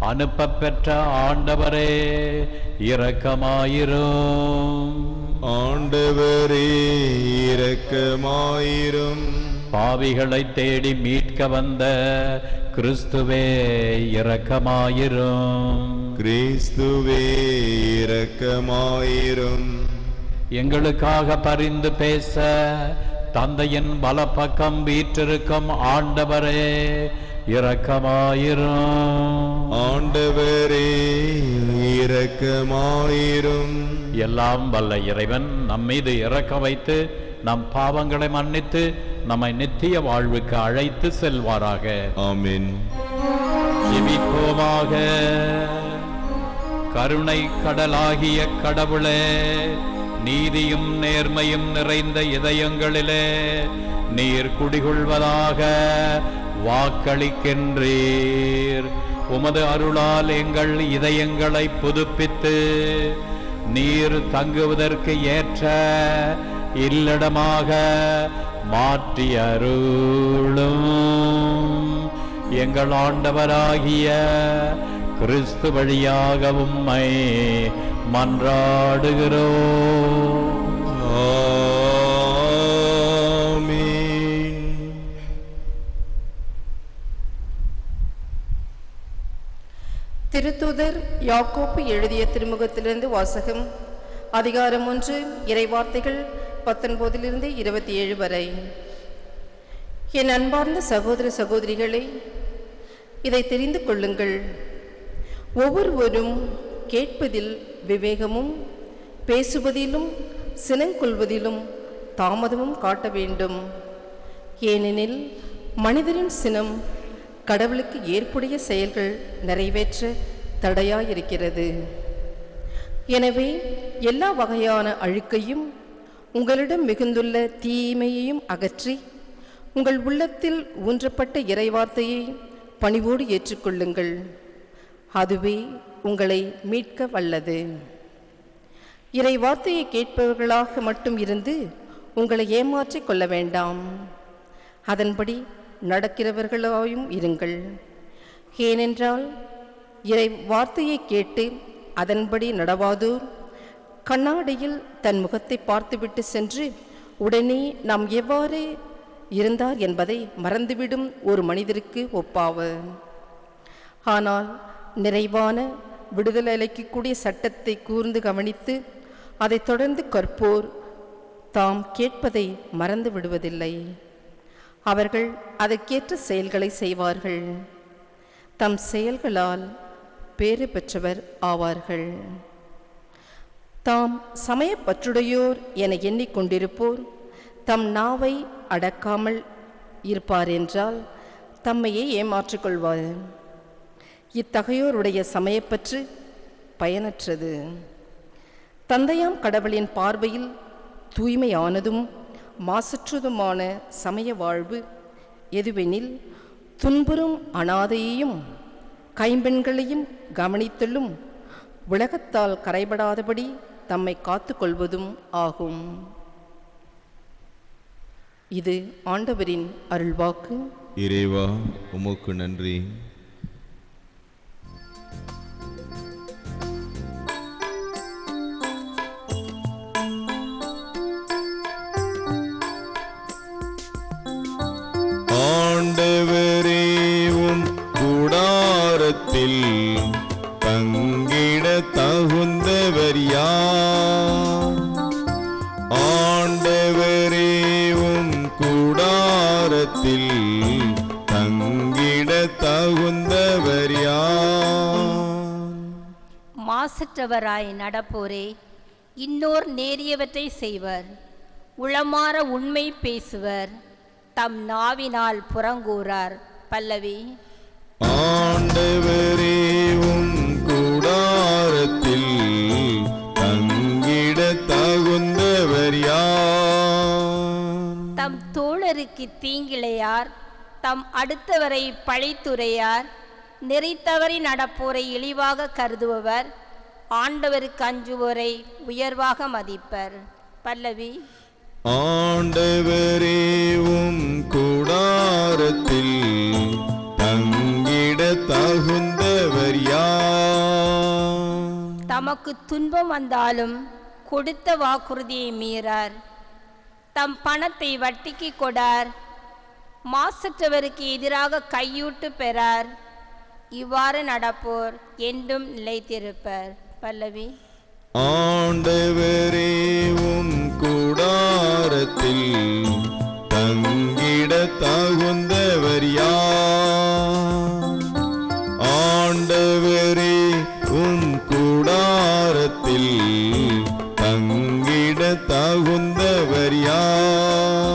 அனுப்ப பெற்ற ஆண்டவரே இரக்கமாயிரும். ஆண்டவரே இரக்கமாயிரும். பாவிகளை தேடி மீட்க வந்த கிறிஸ்துவே இரக்கமாயிரும். கிறிஸ்துவே இரக்கமாயிரும். எங்களுக்காக பரிந்து பேச தந்தையின் வலப்பக்கம் வீற்றிருக்கும் ஆண்டவரே இரக்கமாயிரும். ஆண்டவரே இரக்கமாயிரும். எல்லாம் வல்ல இறைவன் நம் மீது இரக்க வைத்து நம் பாவங்களை மன்னித்து நம்மை நித்திய வாழ்வுக்கு அழைத்து செல்வாராக. ஆமென். ஜெபிப்போமாக. கருணை கடலாகிய கடவுளே, நீதியும் நேர்மையும் நிறைந்த இதயங்களிலே நீர் குடிகொள்வதாக வாக்களிக்கின்றீர். உமது அருளால் எங்கள் இதயங்களை புதுப்பித்து நீர் தங்குவதற்கு ஏற்ற இல்லடமாக மாற்றி அருளும். எங்கள் ஆண்டவராகிய கிறிஸ்து வழியாக உம்மை மன்றாடுகிறோம். ஆமென். திருத்தூதர் யாக்கோப்பு எழுதிய திருமுகத்திலிருந்து வாசகம். அதிகாரம் 1, இறைவார்த்தைகள் 19 27 வரை. என் அன்பார்ந்த சகோதர சகோதரிகளே, இதை தெரிந்து கொள்ளுங்கள். ஒவ்வொருவரும் கேட்பதில் விவேகமும் பேசுவதிலும் சினங்கொள்வதிலும் தாமதமும் காட்ட வேண்டும். ஏனெனில் மனிதரின் சினம் கடவுளுக்கு ஏற்புடைய செயல்கள் நிறைவேற்ற தடையாயிருக்கிறது. எனவே எல்லா வகையான அழுக்கையும் உங்களிடம் மிகுந்துள்ள தீமையையும் அகற்றி உங்கள் உள்ளத்தில் ஊன்றப்பட்ட இறைவார்த்தையை பணிவோடு ஏற்றுக்கொள்ளுங்கள். அதுவே உங்களை மீட்க வல்லது. இறைவார்த்தையை கேட்பவர்களாக மட்டும் இருந்து உங்களை ஏமாற்றிக் கொள்ள வேண்டாம். அதன்படி நடக்கிறவர்களாயும் இருங்கள். ஏனென்றால் இறை வார்த்தையை கேட்டு அதன்படி நடவாதோர் கண்ணாடியில் தன் முகத்தை பார்த்துவிட்டு சென்று உடனே நாம் எவ்வாறு இருந்தார் என்பதை மறந்துவிடும் ஒரு மனிதருக்கு ஒப்பாவர். ஆனால் நிறைவான விடுதலை அளிக்கக்கூடிய சட்டத்தை கூர்ந்து கவனித்து அதை தொடர்ந்து கற்போர் தாம் கேட்பதை மறந்து விடுவதில்லை. அவர்கள் அதற்கேற்ற செயல்களை செய்வார்கள். தம் செயல்களால் பேறு பெற்றவர் ஆவார்கள். தாம் சமயப்பற்றுடையோர் என எண்ணிக்கொண்டிருப்போர் தம் நாவை அடக்காமல் இருப்பார் என்றால் தம்மையே ஏமாற்றிக்கொள்வார். இத்தகையோருடைய சமயப்பற்று பயனற்றது. தந்தையாம் கடவுளின் பார்வையில் தூய்மையானதும் மாசற்றதுமான சமய வாழ்வு எதுவெனில் துன்புறும் அனாதையையும் கைம்பெண்களையும் கவனித்தலும் உலகத்தால் கரைபடாதபடி தம்மை காத்து கொள்வதும் ஆகும். இது ஆண்டவரின் அருள்வாக்கு. இறைவா, உமக்கு நன்றி. ஆண்டவரே, உம் கூடாரத்தில் தங்கிட தகுந்தவர் யார்? ஆண்டவரே, உம் கூடாரத்தில் தங்கிட தகுந்தவர் யார்? மாசற்றவராய் நடப்போரே, இன்னோர் நேரியவற்றை செய்வர், உளமாற உண்மை பேசுவர், தம் நாவினால் புறங்கூறார். பல்லவி. ஆண்டவரே, உம் கூடாரத்தில் தங்கிட தகுந்தவர் யார்? தம் தோழருக்கு தீங்கிழையார், தம் அடுத்தவரை பழித்துரையார், நெறித்தவறி நடப்போரை இழிவாக கருதுபவர், ஆண்டவருக்கு அஞ்சுவோரை உயர்வாக மதிப்பர். பல்லவி. ஆண்டவரே, உம் கூடாரத்தில் தங்கிட தகுந்தவர் யார்? தமக்கு துன்பம் வந்தாலும் கொடுத்த வாக்குறுதியை மீறார், தம் பணத்தை வட்டிக்கு கொடார், மாசற்றவருக்கு எதிராக கையூட்டு பெறார். இவ்வாறு நடப்போர் என்றும் நிலைத்திருப்பர். பல்லவி. ஆண்டவரே, உம் கூடாரத்தில் தங்கிட தகுந்தவர் யார்? ஆண்டவரே, உம் கூடாரத்தில் தங்கிட தகுந்தவர் யார்?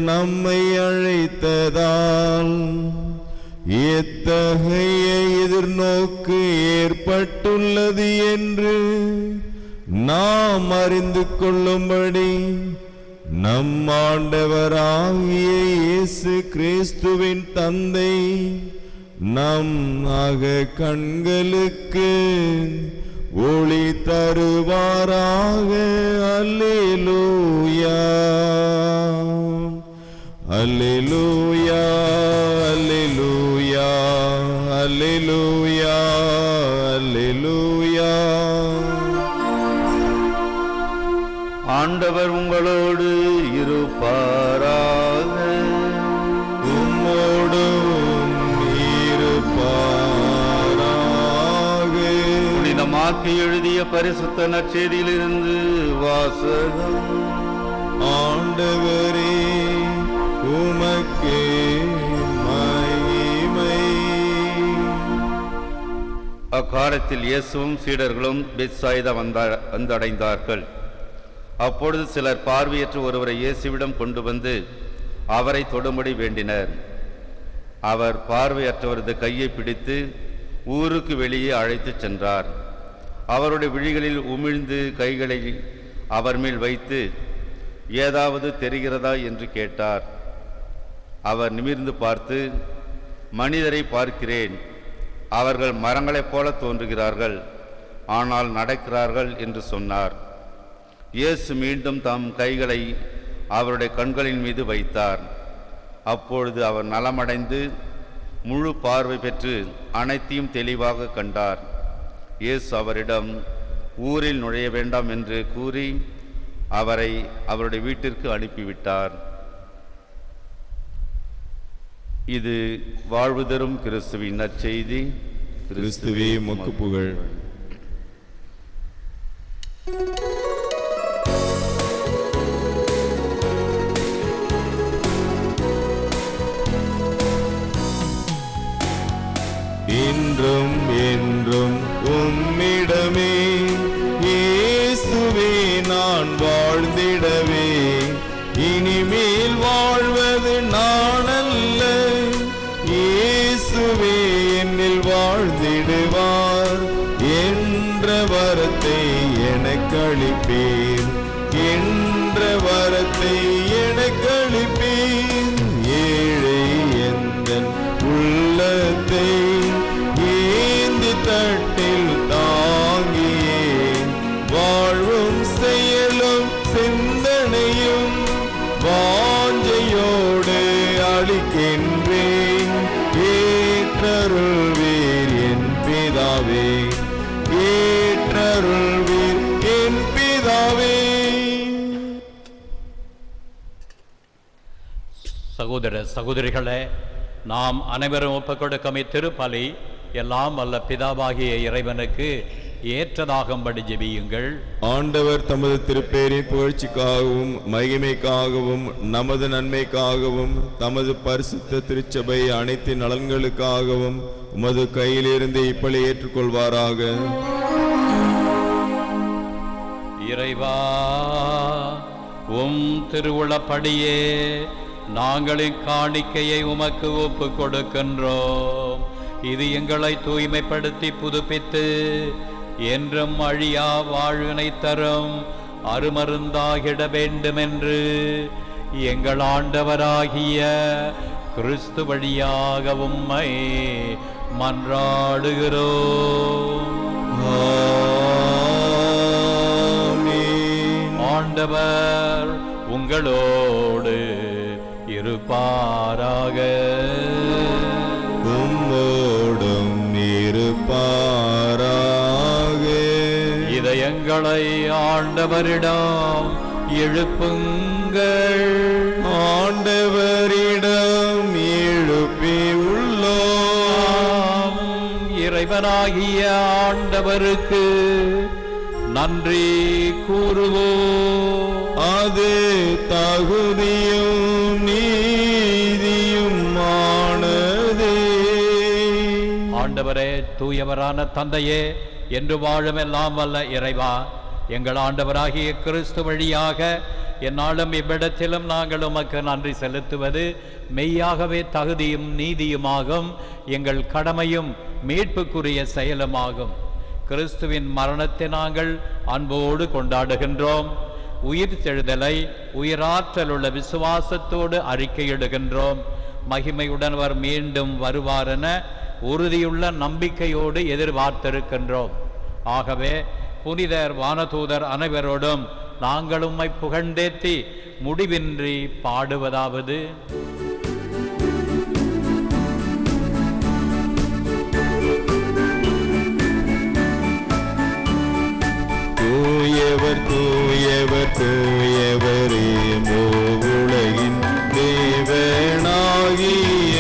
நம்மை அழைத்ததால் எத்தகைய எதிர்நோக்கு ஏற்பட்டுள்ளது என்று நாம் அறிந்து கொள்ளும்படி நம் ஆண்டவராகிய இயேசு கிறிஸ்துவின் தந்தை நம் கண்களுக்கு ஒளி தருவாராக. அல்லேலூயா அல்லேலூயா அல்லேலூயா அல்லேலூயா அல்லேலூயா. ஆண்டவர் உங்களோடு இருப்பாராக. உம்மோடும் இருப்பாராக. புனிதமாக்கி எழுதிய பரிசுத்த நற்செய்தியிலிருந்து வாசகம். ஆண்டவரே உமக்கே மகிமை. அக்காலத்தில் இயேசுவும் சீடர்களும் பெத்சாய்தா வந்தடைந்தார்கள். அப்பொழுது சிலர் பார்வையற்ற ஒருவரை இயேசுவிடம் கொண்டு வந்து அவரை தொடும்படி வேண்டினர். அவர் பார்வையற்றவரது கையை பிடித்து ஊருக்கு வெளியே அழைத்துச் சென்றார். அவருடைய விழிகளில் உமிழ்ந்து கைகளை அவர் மேல் வைத்து, ஏதாவது தெரிகிறதா என்று கேட்டார். அவர் நிமிர்ந்து பார்த்து, மனிதரை பார்க்கிறேன், அவர்கள் மரங்களைப் போல தோன்றுகிறார்கள், ஆனால் நடக்கிறார்கள் என்று சொன்னார். இயேசு மீண்டும் தம் கைகளை அவருடைய கண்களின் மீது வைத்தார். அப்பொழுது அவர் நலமடைந்து முழு பார்வை பெற்று அனைத்தையும் தெளிவாக கண்டார். இயேசு அவரிடம் ஊரில் நுழைய வேண்டாம் என்று கூறி அவரை அவருடைய வீட்டிற்கு அனுப்பிவிட்டார். இது வாழ்வு தரும் கிறிஸ்துவின் நற்செய்தி. கிறிஸ்துவே உமக்கு புகழ். இன்றும் என்றும் உம்மிடமே இயேசுவே நான் வாழ்ந்திடவே. இனிமேல் வாழ்வது நான் அல்ல, இயேசுவே என்னில் வாழ்ந்திடுவார் என்ற வரத்தை எனக்களிப்பீர், என்ற வரத்தை எனக்களிப்பீர். ஏழை எந்தன் உள்ளத்தை ஏந்தி தட்டில் தாங்கியே வாழ்வும் செயலும் சிந்தனையும் வாஞ்சையோடு அளிக்கின்றேன். ஏற்றருள்வீர் என் பிதாவே, ஏற்றருள்வீர் என் பிதாவே. சகோதர சகோதரிகளே, நாம் அனைவரும் ஒப்புக்கொடுக்கும் இத்திருப்பலி எல்லாம் வல்ல பிதாவாகிய இறைவனுக்கு ஏற்றதாகும்படி ஜெபியுங்கள். ஆண்டவர் தமது திருப்பேரின் புகழ்ச்சிக்காகவும் மகிமைக்காகவும் நமது நன்மைக்காகவும் தமது பரிசுத்த திருச்சபை அனைத்து நலன்களுக்காகவும் உமது கையிலிருந்து இப்பலி ஏற்றுக்கொள்வாராக. இறைவா, உம் திருவுளப்படியே நாங்களின் காணிக்கையை உமக்கு ஒப்பு கொடுக்கின்றோம். இது எங்களை தூய்மைப்படுத்தி புதுப்பித்து என்றும் அழியா வாழ்வினை தரும் அருமருந்தாகிட வேண்டுமென்று எங்கள் ஆண்டவராகிய கிறிஸ்து வழியாக உம்மை மன்றாடுகிறோம். ஆண்டவர் உங்களோடு இருப்பாராக. உம்மோடும் இருப்பாராக. இதயங்களை ஆண்டவரிடம் எழுப்புங்கள். ஆண்டவரிடம் எழுப்பி உள்ளோம். இறைவனாகிய ஆண்டவருக்கு நன்றி கூறுவோம். அது தகுதியும் நீதியுமானதே. ஆண்டவரே, தூயவரான தந்தையே, என்று வாழும் எல்லாம் வல்ல இறைவா, எங்கள் ஆண்டவராகிய கிறிஸ்து வழியாக என்னாலும் இவ்விடத்திலும் நாங்கள் உமக்கு நன்றி செலுத்துவது மெய்யாகவே தகுதியும் நீதியுமாகும், எங்கள் கடமையும் மீட்புக்குரிய செயலுமாகும். கிறிஸ்துவின் மரணத்தை நாங்கள் அன்போடு கொண்டாடுகின்றோம். உயிர் தெழுதலை உயிராற்றல் உள்ள விசுவாசத்தோடு அறிக்கையிடுகின்றோம். மகிமையுடன் அவர் மீண்டும் வருவாரென உறுதியுள்ள நம்பிக்கையோடு எதிர்பார்த்திருக்கின்றோம். ஆகவே புனிதர் வானதூதர் அனைவரோடும் நாங்கள் உம்மை புகழ்ந்தேத்தி முடிவின்றி பாடுவதாவது: தூயவர் தூயவர் தூயவரே மூவுலகின் தேவனாகிய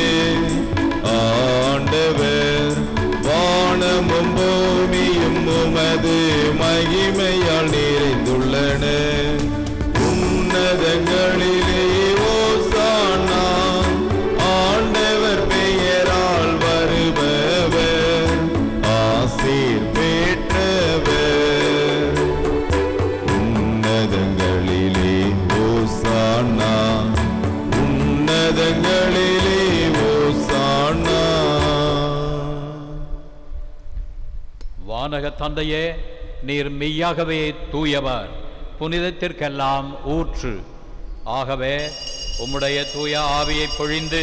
ஆண்டவர், வானமும் பூமியும் உமது மகிமையால் நிறைந்துள்ளன. உன்னதங்களிலே ஓசானா, ஆண்டவர் பெயரால் வருபவர் ஆசீர் பெற்றவர். உன்னதங்களிலே ஓசானா, உன்னதங்களிலே ஓசானா. வானக தந்தையே, நீர் மெய்யாகவே தூயவர், புனிதத்திற்கெல்லாம் ஊற்று. ஆகவே உம்முடைய தூய ஆவியை பொழிந்து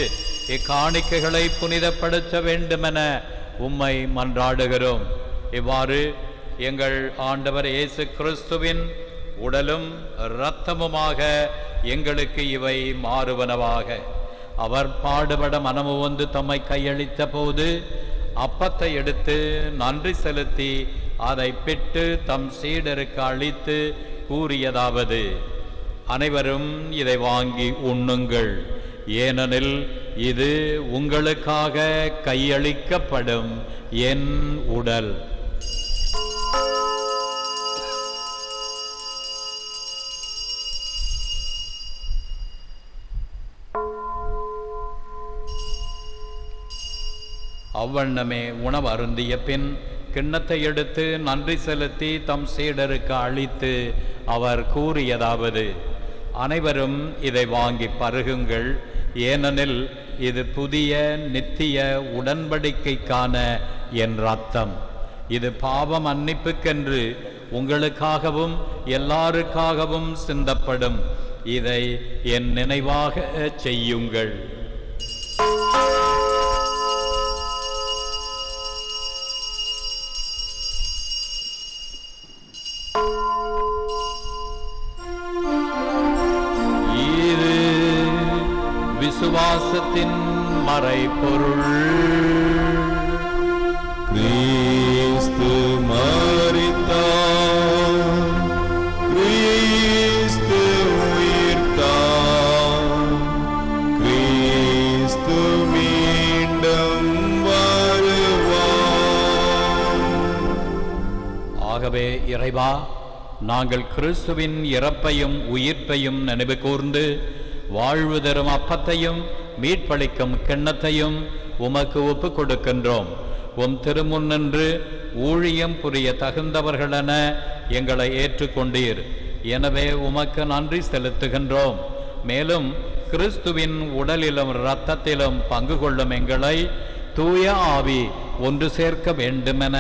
இக்காணிக்கைகளை புனிதப்படுத்த வேண்டுமென உம்மை மன்றாடுகிறோம். இவ்வாறு எங்கள் ஆண்டவர் இயேசு கிறிஸ்துவின் உடலும் இரத்தமுமாக எங்களுக்கு இவை மாறுவனவாக. அவர் பாடுபட மனமு வந்து தம்மை கையளித்த போது அப்பத்தை எடுத்து நன்றி செலுத்தி அதை பிட்டு தம் சீடருக்கு அளித்து கூறியதாவது: அனைவரும் இதை வாங்கி உண்ணுங்கள், ஏனெனில் இது உங்களுக்காக கையளிக்கப்படும் என் உடல். அவ்வண்ணமே உணவு அருந்திய பின் கிண்ணத்தை எடுத்து நன்றி செலுத்தி தம் சீடருக்கு அளித்து அவர் கூறியதாவது: அனைவரும் இதை வாங்கி பருகுங்கள், ஏனெனில் இது புதிய நித்திய உடன்படிக்கைக்கான என் இரத்தம். இது பாவ மன்னிப்புக்கென்று உங்களுக்காகவும் எல்லாருக்காகவும் சிந்தப்படும். இதை என் நினைவாக செய்யுங்கள். இது விசுவாசத்தின் மறைபொருள். கிறிஸ்து மரித்தார், கிறிஸ்து உயிர்த்தார், கிறிஸ்து மீண்டும் வருவார். ஆகவே இறைவா, நாங்கள் கிறிஸ்துவின் இறப்பையும் உயிர்ப்பையும் நினைவு கூர்ந்து வாழ்வு தரும் அப்பத்தையும் மீட்பளிக்கும் கிண்ணத்தையும் உமக்கு ஒப்புக் கொடுக்கின்றோம். உம் திருமுன்னின்று ஊழியம் புரிய தகுந்தவர்களென எங்களை ஏற்றுக்கொண்டீர். எனவே உமக்கு நன்றி செலுத்துகின்றோம். மேலும் கிறிஸ்துவின் உடலிலும் இரத்தத்திலும் பங்கு கொள்ளும் எங்களை தூய ஆவி ஒன்று சேர்க்க வேண்டுமென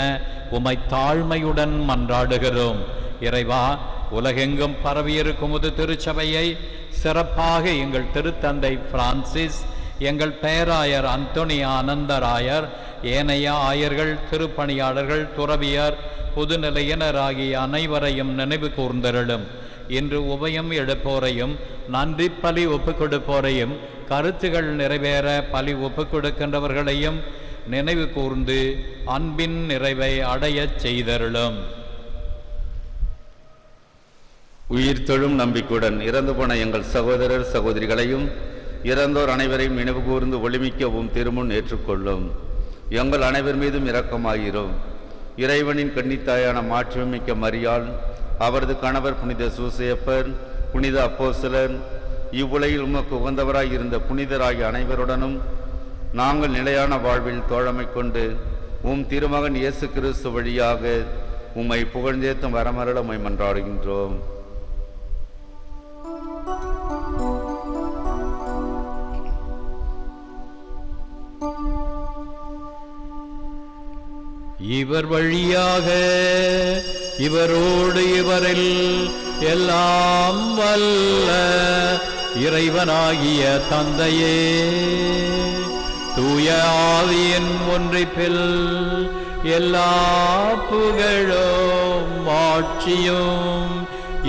உம்மை தாழ்மையுடன் மன்றாடுகிறோம். இறைவா, உலகெங்கும் பரவியிருக்கும் உது திருச்சபையை சிறப்பாக எங்கள் திருத்தந்தை பிரான்சிஸ், எங்கள் பேராயர் அந்தோனி ஆனந்தராயர், ஏனைய ஆயர்கள், திருப்பணியாளர்கள், துறவியர், பொதுநிலையினர் ஆகிய அனைவரையும் நினைவு கூர்ந்தருளும். இன்று உபயம் எடுப்போரையும் நன்றி பலி ஒப்புக் கொடுப்போரையும் கருத்துகள் நிறைவேற பலி ஒப்புக் கொடுக்கின்றவர்களையும் நினைவு கூர்ந்து அன்பின் நிறைவை அடையச் செய்தருளும். உயிர்த்தெழும் நம்பிக்கையுடன் இறந்து போன எங்கள் சகோதரர் சகோதரிகளையும் இறந்தோர் அனைவரையும் நினைவு கூர்ந்து ஒளிமிக்கவும் திருமுன் ஏற்றுக்கொள்ளும். எங்கள் அனைவர் மீதும் இரக்கமாகிறோம். இறைவனின் கன்னித்தாயான மாட்சிமிக்க மரியாள், அவரது கணவர் புனித சூசையப்பர், புனித அப்போஸ்தலர், இவ்வுலகில் உமக்கு உகந்தவராய் இருந்த புனிதராகிய அனைவருடனும் நாங்கள் நிலையான வாழ்வில் தோழமை கொண்டு உம் திருமகன் இயேசு கிறிஸ்து வழியாக உம்மை புகழ்ந்தேத்தும் வரமருள உம்மை மன்றாடுகின்றோம். இவர் வழியாக இவரோடு இவரில் எல்லாம் வல்ல இறைவனாகிய தந்தையே, தூய ஆவியின் ஒன்றிப்பில் எல்லா புகழும் ஆட்சியும்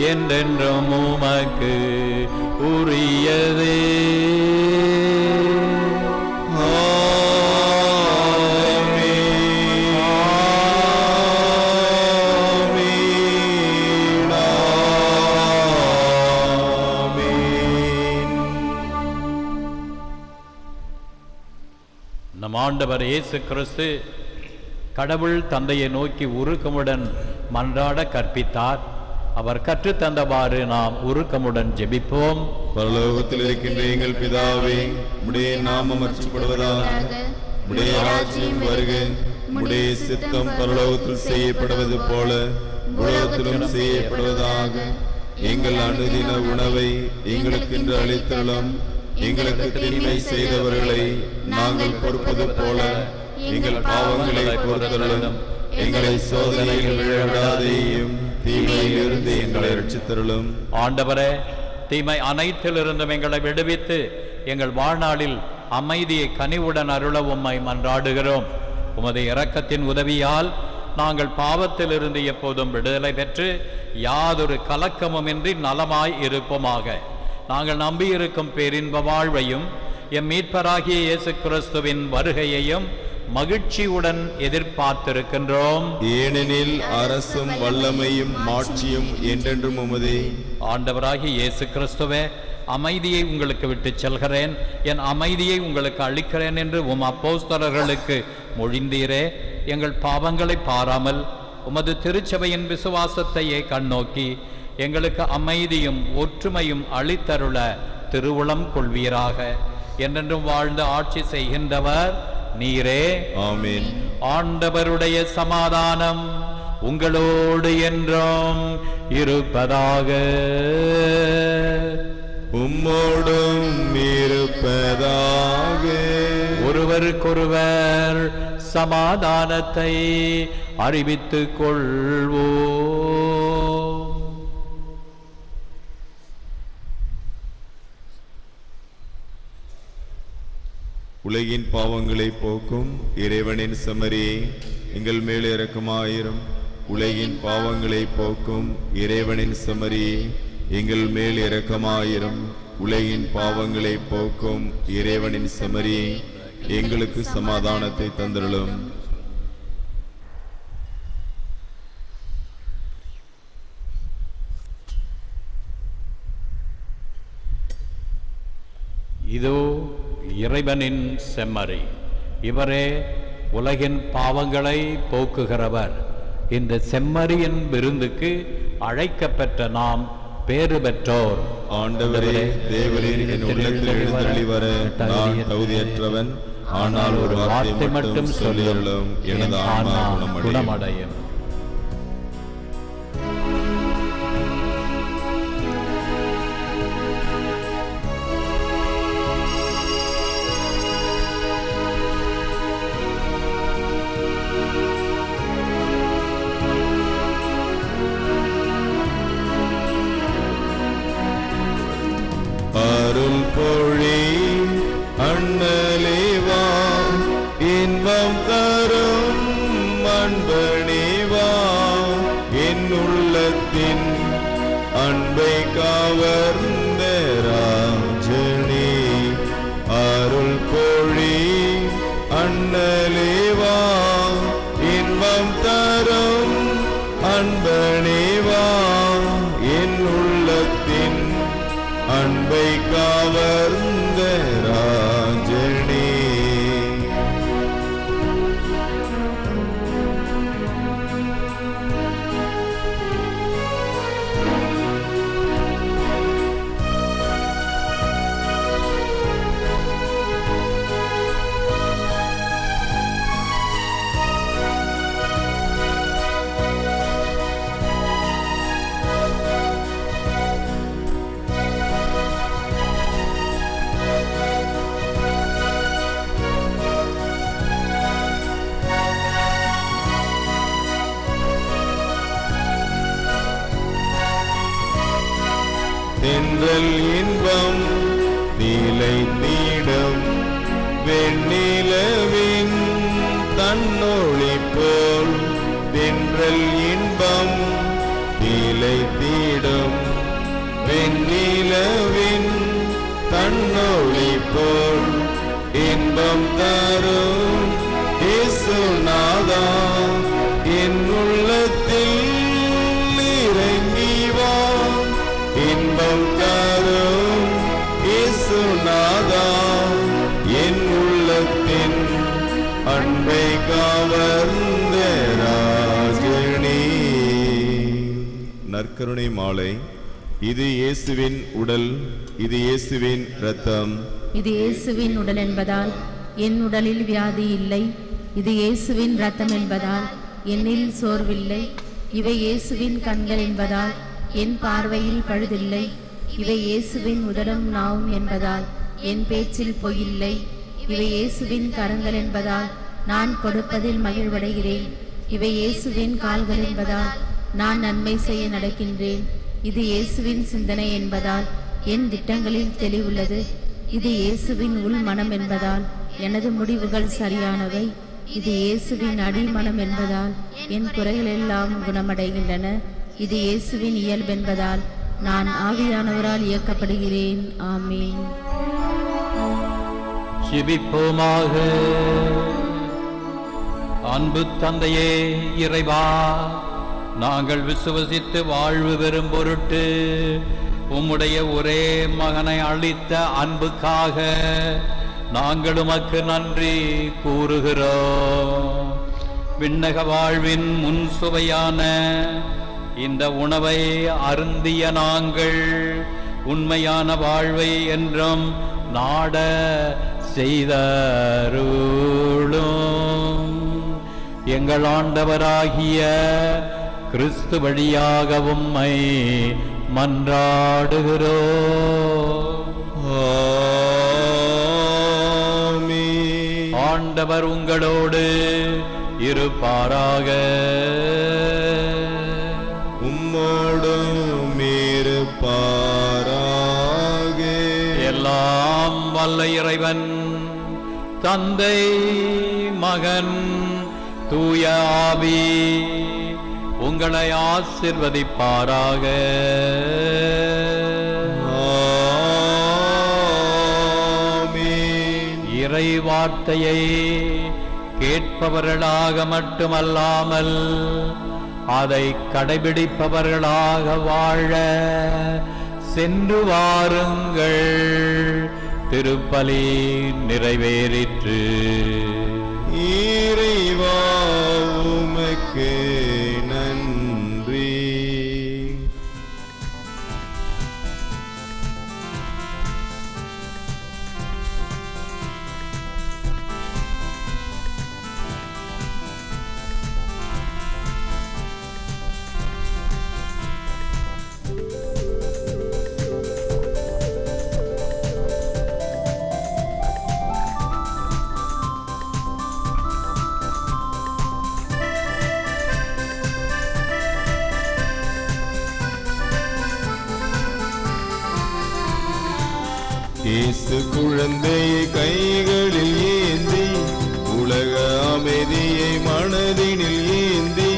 என்றென்றும் உமக்கு உரியதே. நம் ஆண்டவர் இயேசு கிறிஸ்து கடவுள் தந்தையை நோக்கி உருக்கமுடன் மன்றாட கற்பித்தார். அவர் கற்றுத்தந்தவாறு நாம் உருக்கமுடன் ஜெபிப்போம். பரலோகத்தில் இருக்கின்ற எங்கள் பிதாவே, உம்முடைய நாமம் அர்ச்சிக்கப்படுவதாக, உம்முடைய ராஜ்யம் வருக, உம்முடைய சித்தம் பரலோகத்தில் செய்யப்படுவது போல உலகத்திலும் செய்யப்படுவதாக. எங்கள் அனுதின உணவை எங்களுக்கு இன்று அளித்தருளும். எங்களுக்கு தீமை செய்தவர்களை நாங்கள் பொறுப்பது போல எங்கள் பாவங்களை பொறுத்தருளும். எங்களை சோதனையில் விழவிடாதேயும், தீமையிலிருந்து எங்களை ரட்சித்தருளும். ஆண்டவரே, தீமை அனைத்திலிருந்தும் எங்களை விடுவித்து எங்கள் வாழ்நாளில் அமைதியை கனிவுடன் அருள உம்மை மன்றாடுகிறோம். உமது இரக்கத்தின் உதவியால் நாங்கள் பாவத்திலிருந்து எப்போதும் விடுதலை பெற்று யாதொரு கலக்கமுமின்றி நலமாய் இருப்போமாக. நாங்கள் நம்பியிருக்கும் பேரின்ப வாழ்வையும் எம் மீட்பராகிய இயேசு கிறிஸ்துவின் வருகையையும் மகிழ்ச்சியுடன் எதிர்பார்த்திருக்கின்றோம். ஏனெனில் அரசும் வல்லமையும் மாட்சியும் என்றென்றும் உமதே. ஆண்டவராகிய இயேசு கிறிஸ்துவே, அமைதியை உங்களுக்கு விட்டு செல்கிறேன், என் அமைதியை உங்களுக்கு அளிக்கிறேன் என்று உம் அப்போஸ்தலர்களுக்கு மொழிந்தீரே. எங்கள் பாவங்களை பாராமல் உமது திருச்சபையின் விசுவாசத்தையே கண்ணோக்கி எங்களுக்கு அமைதியும் ஒற்றுமையும் அளித்தருள திருவுளம் கொள்வீராக. என்றென்றும் வாழ்ந்து ஆட்சி செய்கின்றவர் நீரே. ஆமென். ஆண்டவருடைய சமாதானம் உங்களோடு என்றும் இருப்பதாக. உம்மோடும் இருப்பதாக. ஒருவருக்கொருவர் சமாதானத்தை அறிவித்துக் கொள்வோம். உலகின் பாவங்களை போக்கும் இறைவனின் செம்மறியே, எங்கள் மேல் இரக்கமாயிரும். உலகின் பாவங்களை போக்கும் இறைவனின் செம்மறியே, எங்கள் மேல் இரக்கமாயிரும். உலகின் பாவங்களை போக்கும் இறைவனின் செம்மறியே, எங்களுக்கு சமாதானத்தை தந்தருளும். இதோ இறைவனின் செம்மறி, இவரே உலகின் பாவங்களை போக்குகிறவர். இந்த செம்மறியின் விருந்துக்கு அழைக்கப்பெற்ற நாம் பேறு பெற்றோர். ஆண்டவரே, தேவரீர் என் உள்ளத்தில் எழுந்தருளி வர நான் தகுதியற்றவன். ஆனால் ஒரு வார்த்தை மட்டும் சொல்லியருளும், எனது ஆன்மா குணமடையும். அருள் பொழி அண்ணலேவா, இன்பம் தரும் அன்பணிவா, என் உள்ளத்தின் அன்பை கவர்ந்த ராஜனே. அருள் பொழி அண்ணலேவா, இன்பம் தரும் அன்பணிவா, என் உள்ளத்தின் அன்பை கவர்ந்த ராஜனே. தென்றல் இன்பம் நீலை நீடம் வெண்ணிலவின் தன்னொளி போ ஒளி போல் இன்பம் தரும் இயேசுநாதா என் உள்ளத்தில் இறங்கி வா. இன்பம் தரும் இயேசுநாதா என் உள்ளத்தின் அன்பை கவர்ந்த ராஜனே. நற்கருணை மாலை. இது இயேசுவின் உடல், இது இயேசுவின் இரத்தம். இது இயேசுவின் உடல் என்பதால் என் உடலில் வியாதி இல்லை. இது இயேசுவின் இரத்தம் என்பதால் என்னில் சோர்வில்லை. இவை இயேசுவின் கண்கள் என்பதால் என் பார்வையில் பழுதில்லை. இவை இயேசுவின் உதடும் நாவும் என்பதால் என் பேச்சில் பொய்யில்லை. இவை இயேசுவின் கரங்கள் என்பதால் நான் கொடுப்பதில் மகிழ்வடைகிறேன். இவை இயேசுவின் கால்கள் என்பதால் நான் நன்மை செய்ய நடக்கின்றேன். இது இயேசுவின் சிந்தனை என்பதால் என் திட்டங்களில் தெளிவுள்ளது. இது இயேசுவின் உள் மனம் என்பதால் எனது முடிவுகள் சரியானவை. இது இயேசுவின் அடிமனம் என்பதால் என் குறைகள் எல்லாம் குணமடைகின்றன. இது இயேசுவின் இயல்பென்பதால் நான் ஆவியானவரால் இயக்கப்படுகிறேன். ஆமீன். ஜெபிப்போமாக. அன்பு தந்தையே இறைவா, நாங்கள் விசுவசித்து வாழ்வு பெறும் பொருட்டு உம்முடைய ஒரே மகனை அளித்த அன்புக்காக நாங்கள் உமக்கு நன்றி கூறுகிறோம். விண்ணக வாழ்வின் முன் சுவையான இந்த உணவை அருந்திய நாங்கள் உண்மையான வாழ்வை என்றும் நாட செய்தருளும். எங்கள் ஆண்டவராகிய கிறிஸ்து வழியாக உம்மை மன்றாடுகிறோம். ஆமென். ஆண்டவர் உங்களோடு இருப்பாராக. உம்மோடும் இருப்பாராக. எல்லாம் வல்ல இறைவன் தந்தை மகன் தூய ஆவி உங்களை ஆசிர்வதிப்பாராக. ஆமென். இறை வார்த்தையை கேட்பவர்களாக மட்டுமல்லாமல் அதை கடைபிடிப்பவர்களாக வாழ சென்று வாருங்கள். திருப்பலி நிறைவேறிற்று. இறைவா உமக்கு நன்றி. இயேசு குழந்தையை கைகளில் ஏந்தி உலக அமைதியை மனதினில் ஏந்தி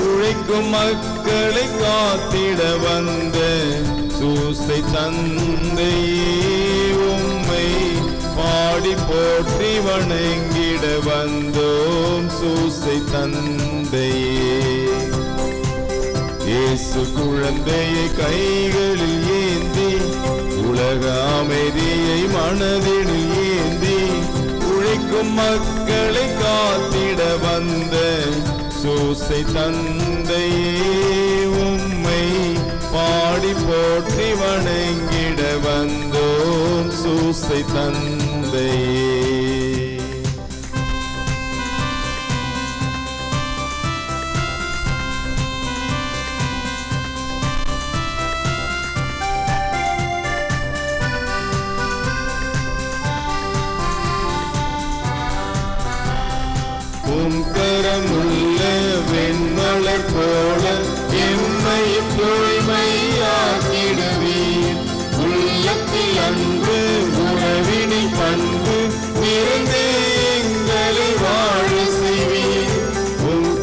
உழைக்கும் மக்களை காத்திட வந்த சூசை தந்தையே உம்மை பாடி போற்றி வணங்கிட வந்தோம். சூசை தந்தையே இயேசு குழந்தையை கைகளில் ஏந்தி உலக அமைதியை மனதினில் ஏந்தி உழைக்கும் மக்களை காத்திட வந்த சூசை தந்தையே உம்மை பாடி போற்றி வணங்கிட வந்தோம். சூசை தந்தையே கரமுள்ள வெண்மலர் போல எம்மை தூய்மையாக்கிடுவீர். உள்ளத்தில் அன்பு உறவினை பண்பு நிறைந்து எங்களை வாழ செய்வீர்.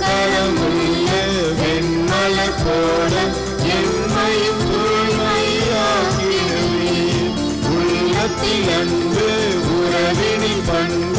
கரமுள்ள வெண்மலர் போல எம்மை தூய்மையாக்கிடுவீர். உள்ளத்தில் அன்பு உறவினில் பண்பு